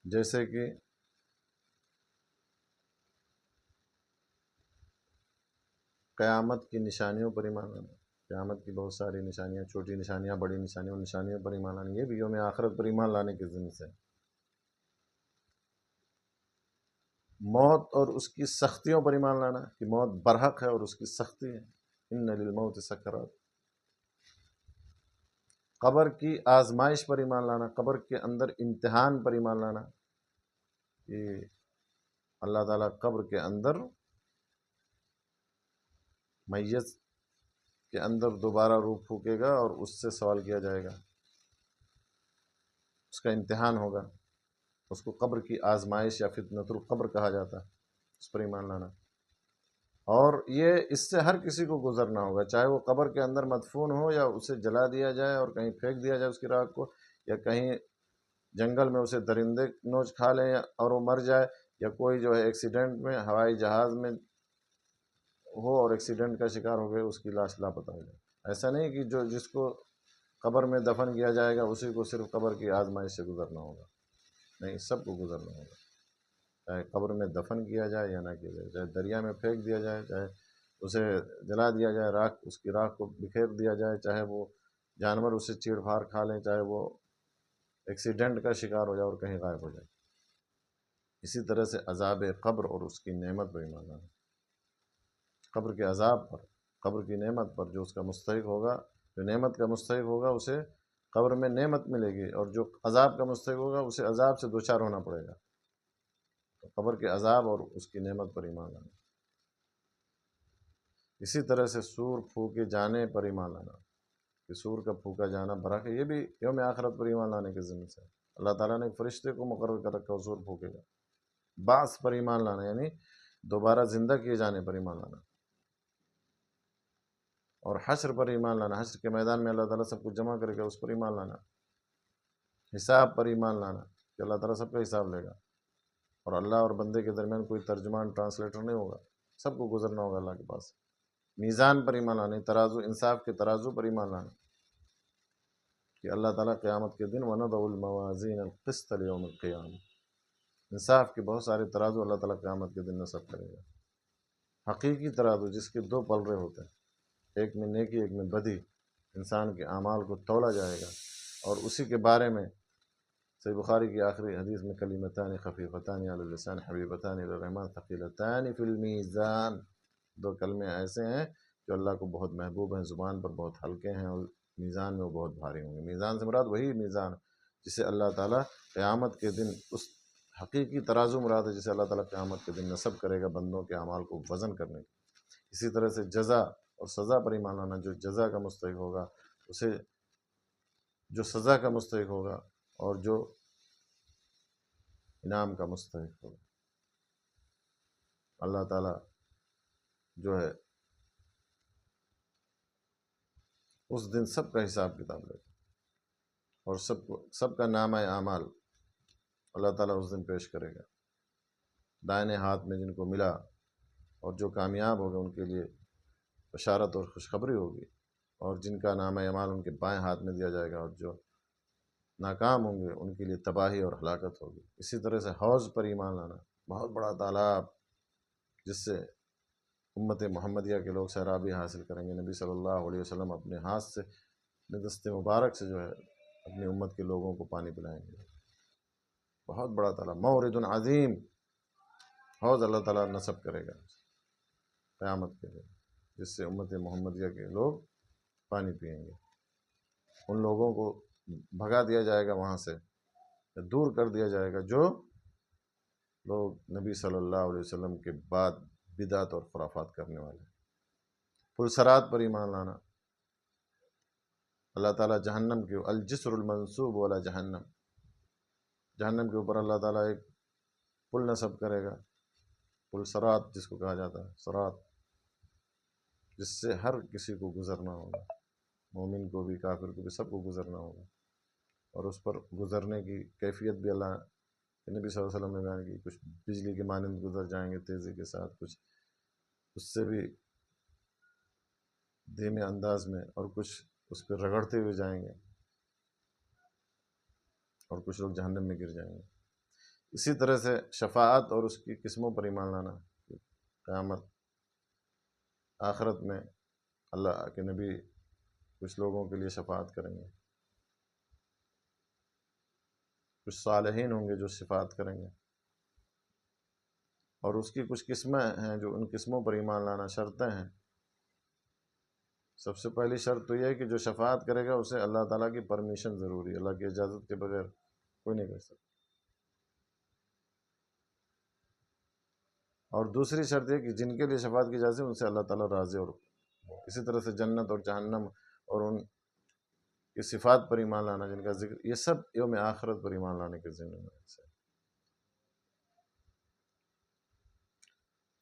جیسے کہ قیامت کی نشانیوں پر ایمان لانا، قیامت کی بہت ساری نشانیاں، چھوٹی نشانیاں، بڑی نشانیاں، ان نشانیوں پر ایمان لانا، یہ بھی یوم آخرت پر ایمان لانے کے ضمن سے۔ موت اور اس کی سختیوں پر ایمان لانا کہ موت برحق ہے اور اس کی سختی ہے، ان للموت سکرات۔ قبر کی آزمائش پر ایمان لانا، قبر کے اندر امتحان پر ایمان لانا کہ اللہ تعالیٰ قبر کے اندر میت کے اندر دوبارہ روح پھونکے گا اور اس سے سوال کیا جائے گا، اس کا امتحان ہوگا، اس کو قبر کی آزمائش یا فتنۃ القبر کہا جاتا ہے، اس پر ایمان لانا۔ اور یہ اس سے ہر کسی کو گزرنا ہوگا، چاہے وہ قبر کے اندر مدفون ہو یا اسے جلا دیا جائے اور کہیں پھینک دیا جائے اس کی راکھ کو، یا کہیں جنگل میں اسے درندے نوچ کھا لیں اور وہ مر جائے، یا کوئی جو ہے ایکسیڈنٹ میں ہوائی جہاز میں ہو اور ایکسیڈنٹ کا شکار ہو گئے، اس کی لاش لاپتہ ہو جائے۔ ایسا نہیں کہ جس کو قبر میں دفن کیا جائے گا اسی کو صرف قبر کی آزمائش سے گزرنا ہوگا، نہیں، سب کو گزرنا ہوگا، چاہے قبر میں دفن کیا جائے یا نہ کیا جائے، چاہے دریا میں پھینک دیا جائے، چاہے اسے جلا دیا جائے، راکھ اس کی راکھ کو بکھیر دیا جائے، چاہے وہ جانور اسے چیڑ پھاڑ کھا لیں، چاہے وہ ایکسیڈنٹ کا شکار ہو جائے اور کہیں غائب ہو جائے۔ اسی طرح سے عذاب قبر اور اس کی نعمت پر ایمان لانا، قبر کے عذاب پر، قبر کی نعمت پر، جو اس کا مستحق ہوگا، جو نعمت کا مستحق ہوگا اسے قبر میں نعمت ملے گی، اور جو عذاب کا مستحق ہوگا اسے عذاب سے دوچار ہونا پڑے گا۔ تو قبر کے عذاب اور اس کی نعمت پر ایمان لانا۔ اسی طرح سے سور پھونکے جانے پر ایمان لانا کہ سور کا پھونکا جانا برحق ہے، یہ بھی یوم آخرت پر ایمان لانے کے ذمہ سے اللہ تعالیٰ نے ایک فرشتے کو مقرر کر رکھا، سور پھونکے گا۔ بعث پر ایمان لانا یعنی دوبارہ زندہ کیے جانے پر ایمان لانا، اور حشر پر ایمان لانا، حشر کے میدان میں اللہ تعالیٰ سب کچھ جمع کرے گا، اس پر ایمان لانا۔ حساب پر ایمان لانا کہ اللہ تعالیٰ سب کا حساب لے گا اور اللہ اور بندے کے درمیان کوئی ترجمان ٹرانسلیٹر نہیں ہوگا، سب کو گزرنا ہوگا اللہ کے پاس۔ میزان پر ایمان لانا، ترازو، انصاف کے ترازو پر ایمان لانا کہ اللہ تعالیٰ قیامت کے دن وَنَضَعُ الْمَوَازِينَ الْقِسْطَ لِيَوْمِ الْقِيَامَةِ، انصاف کے بہت سارے ترازو اللہ تعالیٰ قیامت کے دن نصب کرے گا، حقیقی ترازو جس کے دو پلڑے ہوتے ہیں، ایک میں نیکی ایک میں بدی، انسان کے اعمال کو تولا جائے گا، اور اسی کے بارے میں صحیح بخاری کی آخری حدیث میں کلمتان خفیفتان علی اللسان حبیبتان الی الرحمن ثقیلتان فی المیزان، دو کلمے ایسے ہیں جو اللہ کو بہت محبوب ہیں، زبان پر بہت ہلکے ہیں، اور میزان میں وہ بہت بھاری ہوں گے۔ میزان سے مراد وہی میزان جسے اللہ تعالیٰ قیامت کے دن، اس حقیقی ترازو مراد ہے جسے اللہ تعالیٰ قیامت کے دن نصب کرے گا بندوں کے اعمال کو وزن کرنے کی۔ اسی طرح سے جزا اور سزا پر ایمان لانا، جو جزا کا مستحق ہوگا اسے جو سزا کا مستحق ہوگا، اور جو انعام کا مستحق ہوگا، اللہ تعالیٰ جو ہے اس دن سب کا حساب کتاب لے گا، اور سب کا نامہ اعمال اللہ تعالیٰ اس دن پیش کرے گا۔ دائنے ہاتھ میں جن کو ملا اور جو کامیاب ہوگا ان کے لیے بشارت اور خوشخبری ہوگی، اور جن کا نامہ اعمال ان کے بائیں ہاتھ میں دیا جائے گا، اور جو ناکام ہوں گے ان کے لیے تباہی اور ہلاکت ہوگی۔ اسی طرح سے حوض پر ایمان لانا، بہت بڑا تالاب جس سے امت محمدیہ کے لوگ سیرابی حاصل کریں گے، نبی صلی اللہ علیہ وسلم اپنے ہاتھ سے، اپنے دست مبارک سے جو ہے اپنی امت کے لوگوں کو پانی پلائیں گے۔ بہت بڑا تالاب، مورد عظیم، حوض اللہ تعالیٰ نصب کرے گا قیامت کے دن، جس سے امت محمدیہ کے لوگ پانی پئیں گے۔ ان لوگوں کو بھگا دیا جائے گا وہاں سے، دور کر دیا جائے گا جو لوگ نبی صلی اللہ علیہ وسلم کے بعد بدعت اور خرافات کرنے والے ہیں۔ پلسرات پر ایمان لانا، اللہ تعالیٰ جہنم کے الجسر المنصوب والا جہنم کے اوپر اللہ تعالیٰ ایک پل نصب کرے گا، پلسرات جس کو کہا جاتا ہے، سرات، جس سے ہر کسی کو گزرنا ہوگا، مومن کو بھی کافر کو بھی، سب کو گزرنا ہوگا، اور اس پر گزرنے کی کیفیت بھی اللہ نبی صلی اللہ علیہ وسلم نے بیان کی، کچھ بجلی کے مانند گزر جائیں گے تیزی کے ساتھ، کچھ اس سے بھی دھیمے انداز میں، اور کچھ اس پہ رگڑتے ہوئے جائیں گے، اور کچھ لوگ جہنم میں گر جائیں گے۔ اسی طرح سے شفاعت اور اس کی قسموں پر ایمان لانا، قیامت آخرت میں اللہ کے نبی کچھ لوگوں کے لیے شفاعت کریں گے، کچھ صالحین ہوں گے جو شفاعت کریں گے، اور اس کی کچھ قسمیں ہیں جو ان قسموں پر ایمان لانا شرطیں ہیں۔ سب سے پہلی شرط تو یہ ہے کہ جو شفاعت کرے گا اسے اللہ تعالیٰ کی پرمیشن ضروری ہے، اللہ کی اجازت کے بغیر کوئی نہیں کر سکتا۔ اور دوسری شرط یہ کہ جن کے لیے شفاعت کی جاتی ہے ان سے اللہ تعالیٰ راضی، اور اسی طرح سے جنت اور جہنم اور ان کی صفات پر ایمان لانا جن کا ذکر، یہ سب یوم آخرت پر ایمان لانے کے ذمہ ہے۔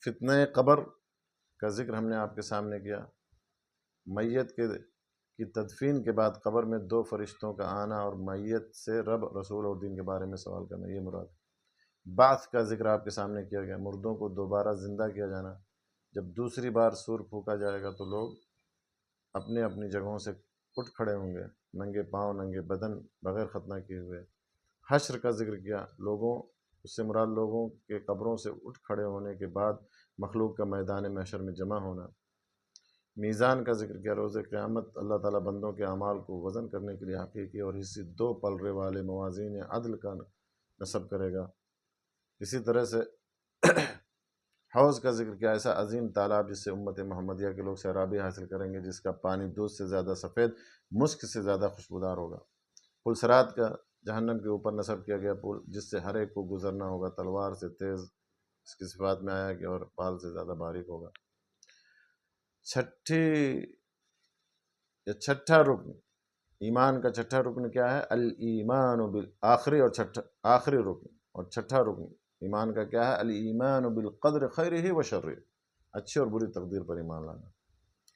فتنہ قبر کا ذکر ہم نے آپ کے سامنے کیا، میت کی تدفین کے بعد قبر میں دو فرشتوں کا آنا اور میت سے رب، رسول اور دین کے بارے میں سوال کرنا، یہ مراد۔ بعث کا ذکر آپ کے سامنے کیا گیا، مردوں کو دوبارہ زندہ کیا جانا۔ جب دوسری بار سور پھونکا جائے گا تو لوگ اپنے اپنی جگہوں سے اٹھ کھڑے ہوں گے، ننگے پاؤں ننگے بدن، بغیر ختنہ کیے ہوئے۔ حشر کا ذکر کیا، لوگوں، اس سے مراد لوگوں کے قبروں سے اٹھ کھڑے ہونے کے بعد مخلوق کا میدان محشر میں جمع ہونا۔ میزان کا ذکر کیا، روز قیامت اللہ تعالیٰ بندوں کے اعمال کو وزن کرنے کے لیے حقیقی اور حصی دو پلڑے والے موازین عدل کا نصب کرے گا۔ اسی طرح سے حوض کا ذکر کیا، ایسا عظیم تالاب جس سے امت محمدیہ کے لوگ سیرابی حاصل کریں گے، جس کا پانی دودھ سے زیادہ سفید، مسک سے زیادہ خوشبودار ہوگا۔ پلسرات کا جہنم کے اوپر نصب کیا گیا پل جس سے ہر ایک کو گزرنا ہوگا، تلوار سے تیز، اس کی صفات میں آیا کہ اور پال سے زیادہ باریک ہوگا۔ چھٹا رکن، ایمان کا چھٹا رکن کیا ہے؟ الایمان بالآخری، اور آخری رکن اور چھٹا رکن ایمان کا کیا ہے؟ الایمان بالقدر خیرہ و شرہ، اچھی اور بری تقدیر پر ایمان لانا۔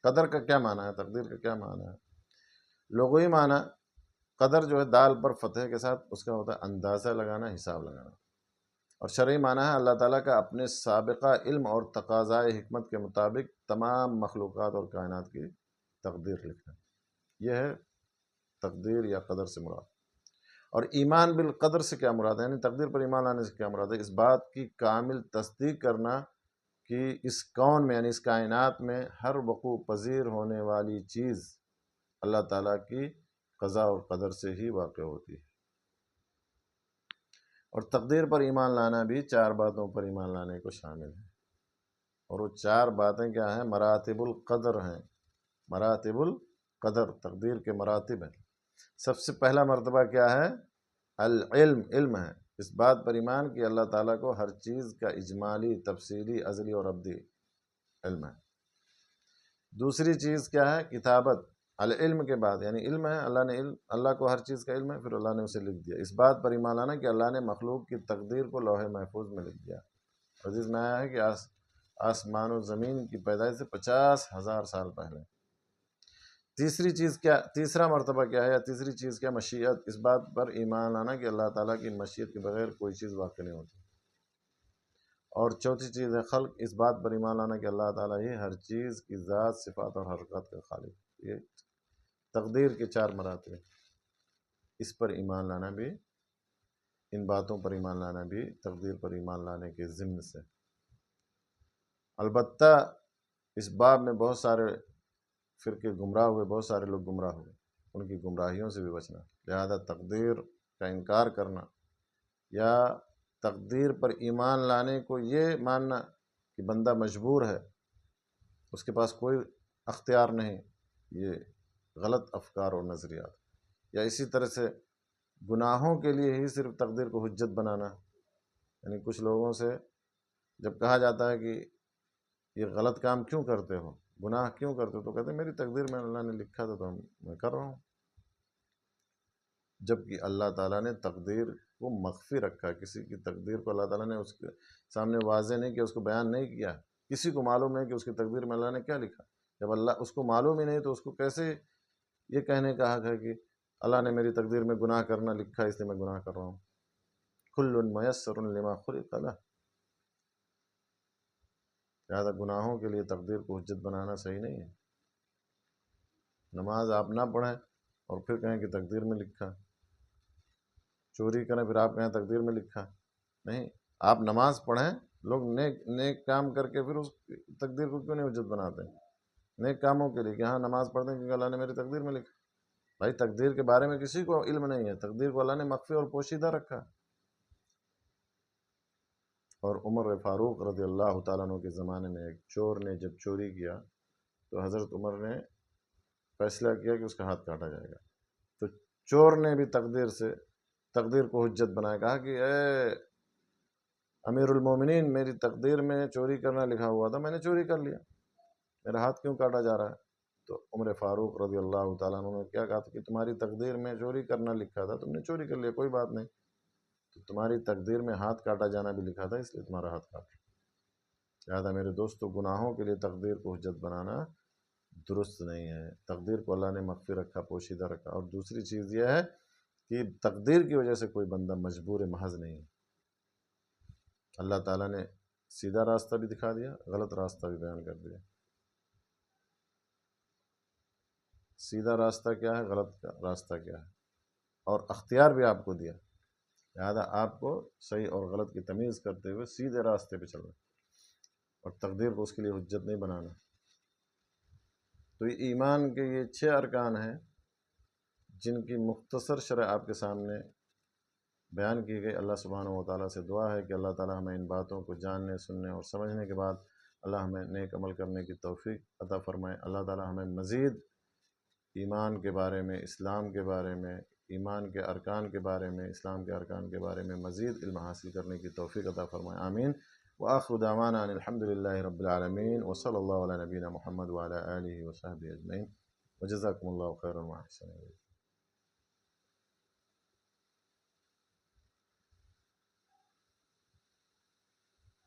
قدر کا کیا معنی ہے؟ تقدیر کا کیا معنی ہے؟ لغوی معنی قدر جو ہے دال پر فتح کے ساتھ اس کا ہوتا ہے اندازہ لگانا، حساب لگانا، اور شرعی معنی ہے اللہ تعالیٰ کا اپنے سابقہ علم اور تقاضائے حکمت کے مطابق تمام مخلوقات اور کائنات کی تقدیر لکھنا، یہ ہے تقدیر یا قدر سے مراد۔ اور ایمان بالقدر سے کیا مراد ہے، یعنی تقدیر پر ایمان لانے سے کیا مراد ہے؟ اس بات کی کامل تصدیق کرنا کہ اس کون میں، یعنی اس کائنات میں ہر وقوع پذیر ہونے والی چیز اللہ تعالیٰ کی قضاء اور قدر سے ہی واقع ہوتی ہے۔ اور تقدیر پر ایمان لانا بھی 4 باتوں پر ایمان لانے کو شامل ہے، اور وہ 4 باتیں کیا ہیں؟ مراتب القدر ہیں۔ مراتب القدر تقدیر کے مراتب ہیں۔ سب سے پہلا مرتبہ کیا ہے؟ العلم، علم ہے۔ اس بات پر ایمان کہ اللہ تعالیٰ کو ہر چیز کا اجمالی، تفصیلی، ازلی اور ابدی علم ہے۔ دوسری چیز کیا ہے؟ کتابت۔ العلم کے بعد یعنی علم ہے، اللہ نے علم، اللہ کو ہر چیز کا علم ہے، پھر اللہ نے اسے لکھ دیا۔ اس بات پر ایمان لانا کہ اللہ نے مخلوق کی تقدیر کو لوح محفوظ میں لکھ دیا۔ حدیث میں آیا ہے کہ آسمان و زمین کی پیدائش سے 50,000 سال پہلے۔ تیسری چیز کیا، تیسرا مرتبہ کیا ہے یا تیسری چیز کیا؟ مشیت۔ اس بات پر ایمان لانا کہ اللہ تعالیٰ کی مشیت کے بغیر کوئی چیز واقع نہیں ہوتی۔ اور چوتھی چیز ہے خلق۔ اس بات پر ایمان لانا کہ اللہ تعالیٰ ہی ہر چیز کی ذات، صفات اور حرکات کا خالق۔ یہ تقدیر کے 4 مراتب ہیں۔ اس پر ایمان لانا بھی، ان باتوں پر ایمان لانا بھی تقدیر پر ایمان لانے کے ضمن سے۔ البتہ اس باب میں بہت سارے فرقے گمراہ ہوئے، بہت سارے لوگ گمراہ ہوئے، ان کی گمراہیوں سے بھی بچنا۔ لہذا تقدیر کا انکار کرنا یا تقدیر پر ایمان لانے کو یہ ماننا کہ بندہ مجبور ہے، اس کے پاس کوئی اختیار نہیں، یہ غلط افکار اور نظریات۔ یا اسی طرح سے گناہوں کے لیے ہی صرف تقدیر کو حجت بنانا، یعنی کچھ لوگوں سے جب کہا جاتا ہے کہ یہ غلط کام کیوں کرتے ہو، گناہ کیوں کرتے ہو، تو کہتے ہیں میری تقدیر میں اللہ نے لکھا تھا تو میں کر رہا ہوں۔ جبکہ اللہ تعالیٰ نے تقدیر کو مخفی رکھا، کسی کی تقدیر کو اللہ تعالیٰ نے اس کے سامنے واضح نہیں کیا، اس کو بیان نہیں کیا، کسی کو معلوم نہیں کہ اس کی تقدیر میں اللہ نے کیا لکھا۔ جب اللہ اس کو معلوم ہی نہیں تو اس کو کیسے یہ کہنے کا حق ہے کہ اللہ نے میری تقدیر میں گناہ کرنا لکھا اس لیے میں گناہ کر رہا ہوں۔ کل میسر لما خلق لہ۔ لہٰذا گناہوں کے لیے تقدیر کو حجت بنانا صحیح نہیں ہے۔ نماز آپ نہ پڑھیں اور پھر کہیں کہ تقدیر میں لکھا، چوری کریں پھر آپ کہیں تقدیر میں لکھا، نہیں۔ آپ نماز پڑھیں، لوگ نیک کام کر کے پھر اس تقدیر کو کیوں نہیں حجت بناتے؟ نیک کاموں کے لیے کہ ہاں نماز پڑھتے ہیں کیونکہ اللہ نے میری تقدیر میں لکھا۔ بھائی تقدیر کے بارے میں کسی کو علم نہیں ہے، تقدیر کو اللہ نے مخفی اور پوشیدہ رکھا۔ اور عمر فاروق رضی اللہ تعالیٰ عنہ کے زمانے میں ایک چور نے جب چوری کیا تو حضرت عمر نے فیصلہ کیا کہ اس کا ہاتھ کاٹا جائے گا۔ تو چور نے بھی تقدیر کو حجت بنایا، کہا کہ اے امیر المومنین، میری تقدیر میں چوری کرنا لکھا ہوا تھا، میں نے چوری کر لیا، میرا ہاتھ کیوں کاٹا جا رہا ہے؟ تو عمر فاروق رضی اللہ تعالیٰ عنہ نے کیا کہا تھا کہ تمہاری تقدیر میں چوری کرنا لکھا تھا، تم نے چوری کر لیا، کوئی بات نہیں، تو تمہاری تقدیر میں ہاتھ کاٹا جانا بھی لکھا تھا، اس لیے تمہارا ہاتھ کاٹا۔ لہٰذا میرے دوستو، گناہوں کے لیے تقدیر کو حجت بنانا درست نہیں ہے۔ تقدیر کو اللہ نے مخفی رکھا، پوشیدہ رکھا۔ اور دوسری چیز یہ ہے کہ تقدیر کی وجہ سے کوئی بندہ مجبور محض نہیں ہے۔ اللہ تعالیٰ نے سیدھا راستہ بھی دکھا دیا، غلط راستہ بھی بیان کر دیا۔ سیدھا راستہ کیا ہے، غلط راستہ کیا ہے، اور اختیار بھی آپ کو دیا۔ لہٰذا آپ کو صحیح اور غلط کی تمیز کرتے ہوئے سیدھے راستے پہ چلنا، اور تقدیر کو اس کے لیے حجت نہیں بنانا۔ تو یہ ایمان کے یہ 6 ارکان ہیں جن کی مختصر شرح آپ کے سامنے بیان کی گئی۔ اللہ سبحانہ و تعالیٰ سے دعا ہے کہ اللہ تعالیٰ ہمیں ان باتوں کو جاننے، سننے اور سمجھنے کے بعد اللہ ہمیں نیک عمل کرنے کی توفیق عطا فرمائے۔ اللہ تعالیٰ ہمیں مزید ایمان کے بارے میں، اسلام کے بارے میں، ایمان کے ارکان کے بارے میں، اسلام کے ارکان کے بارے میں مزید علم حاصل کرنے کی توفیق عطا فرمائے، آمین۔ وآخر دعوانا ان الحمد للہ رب العالمین، وصلی اللہ علی نبینا محمد وعلی آلہ وصحبہ اجمعین، وجزاکم اللہ خیرا وأحسن إليکم۔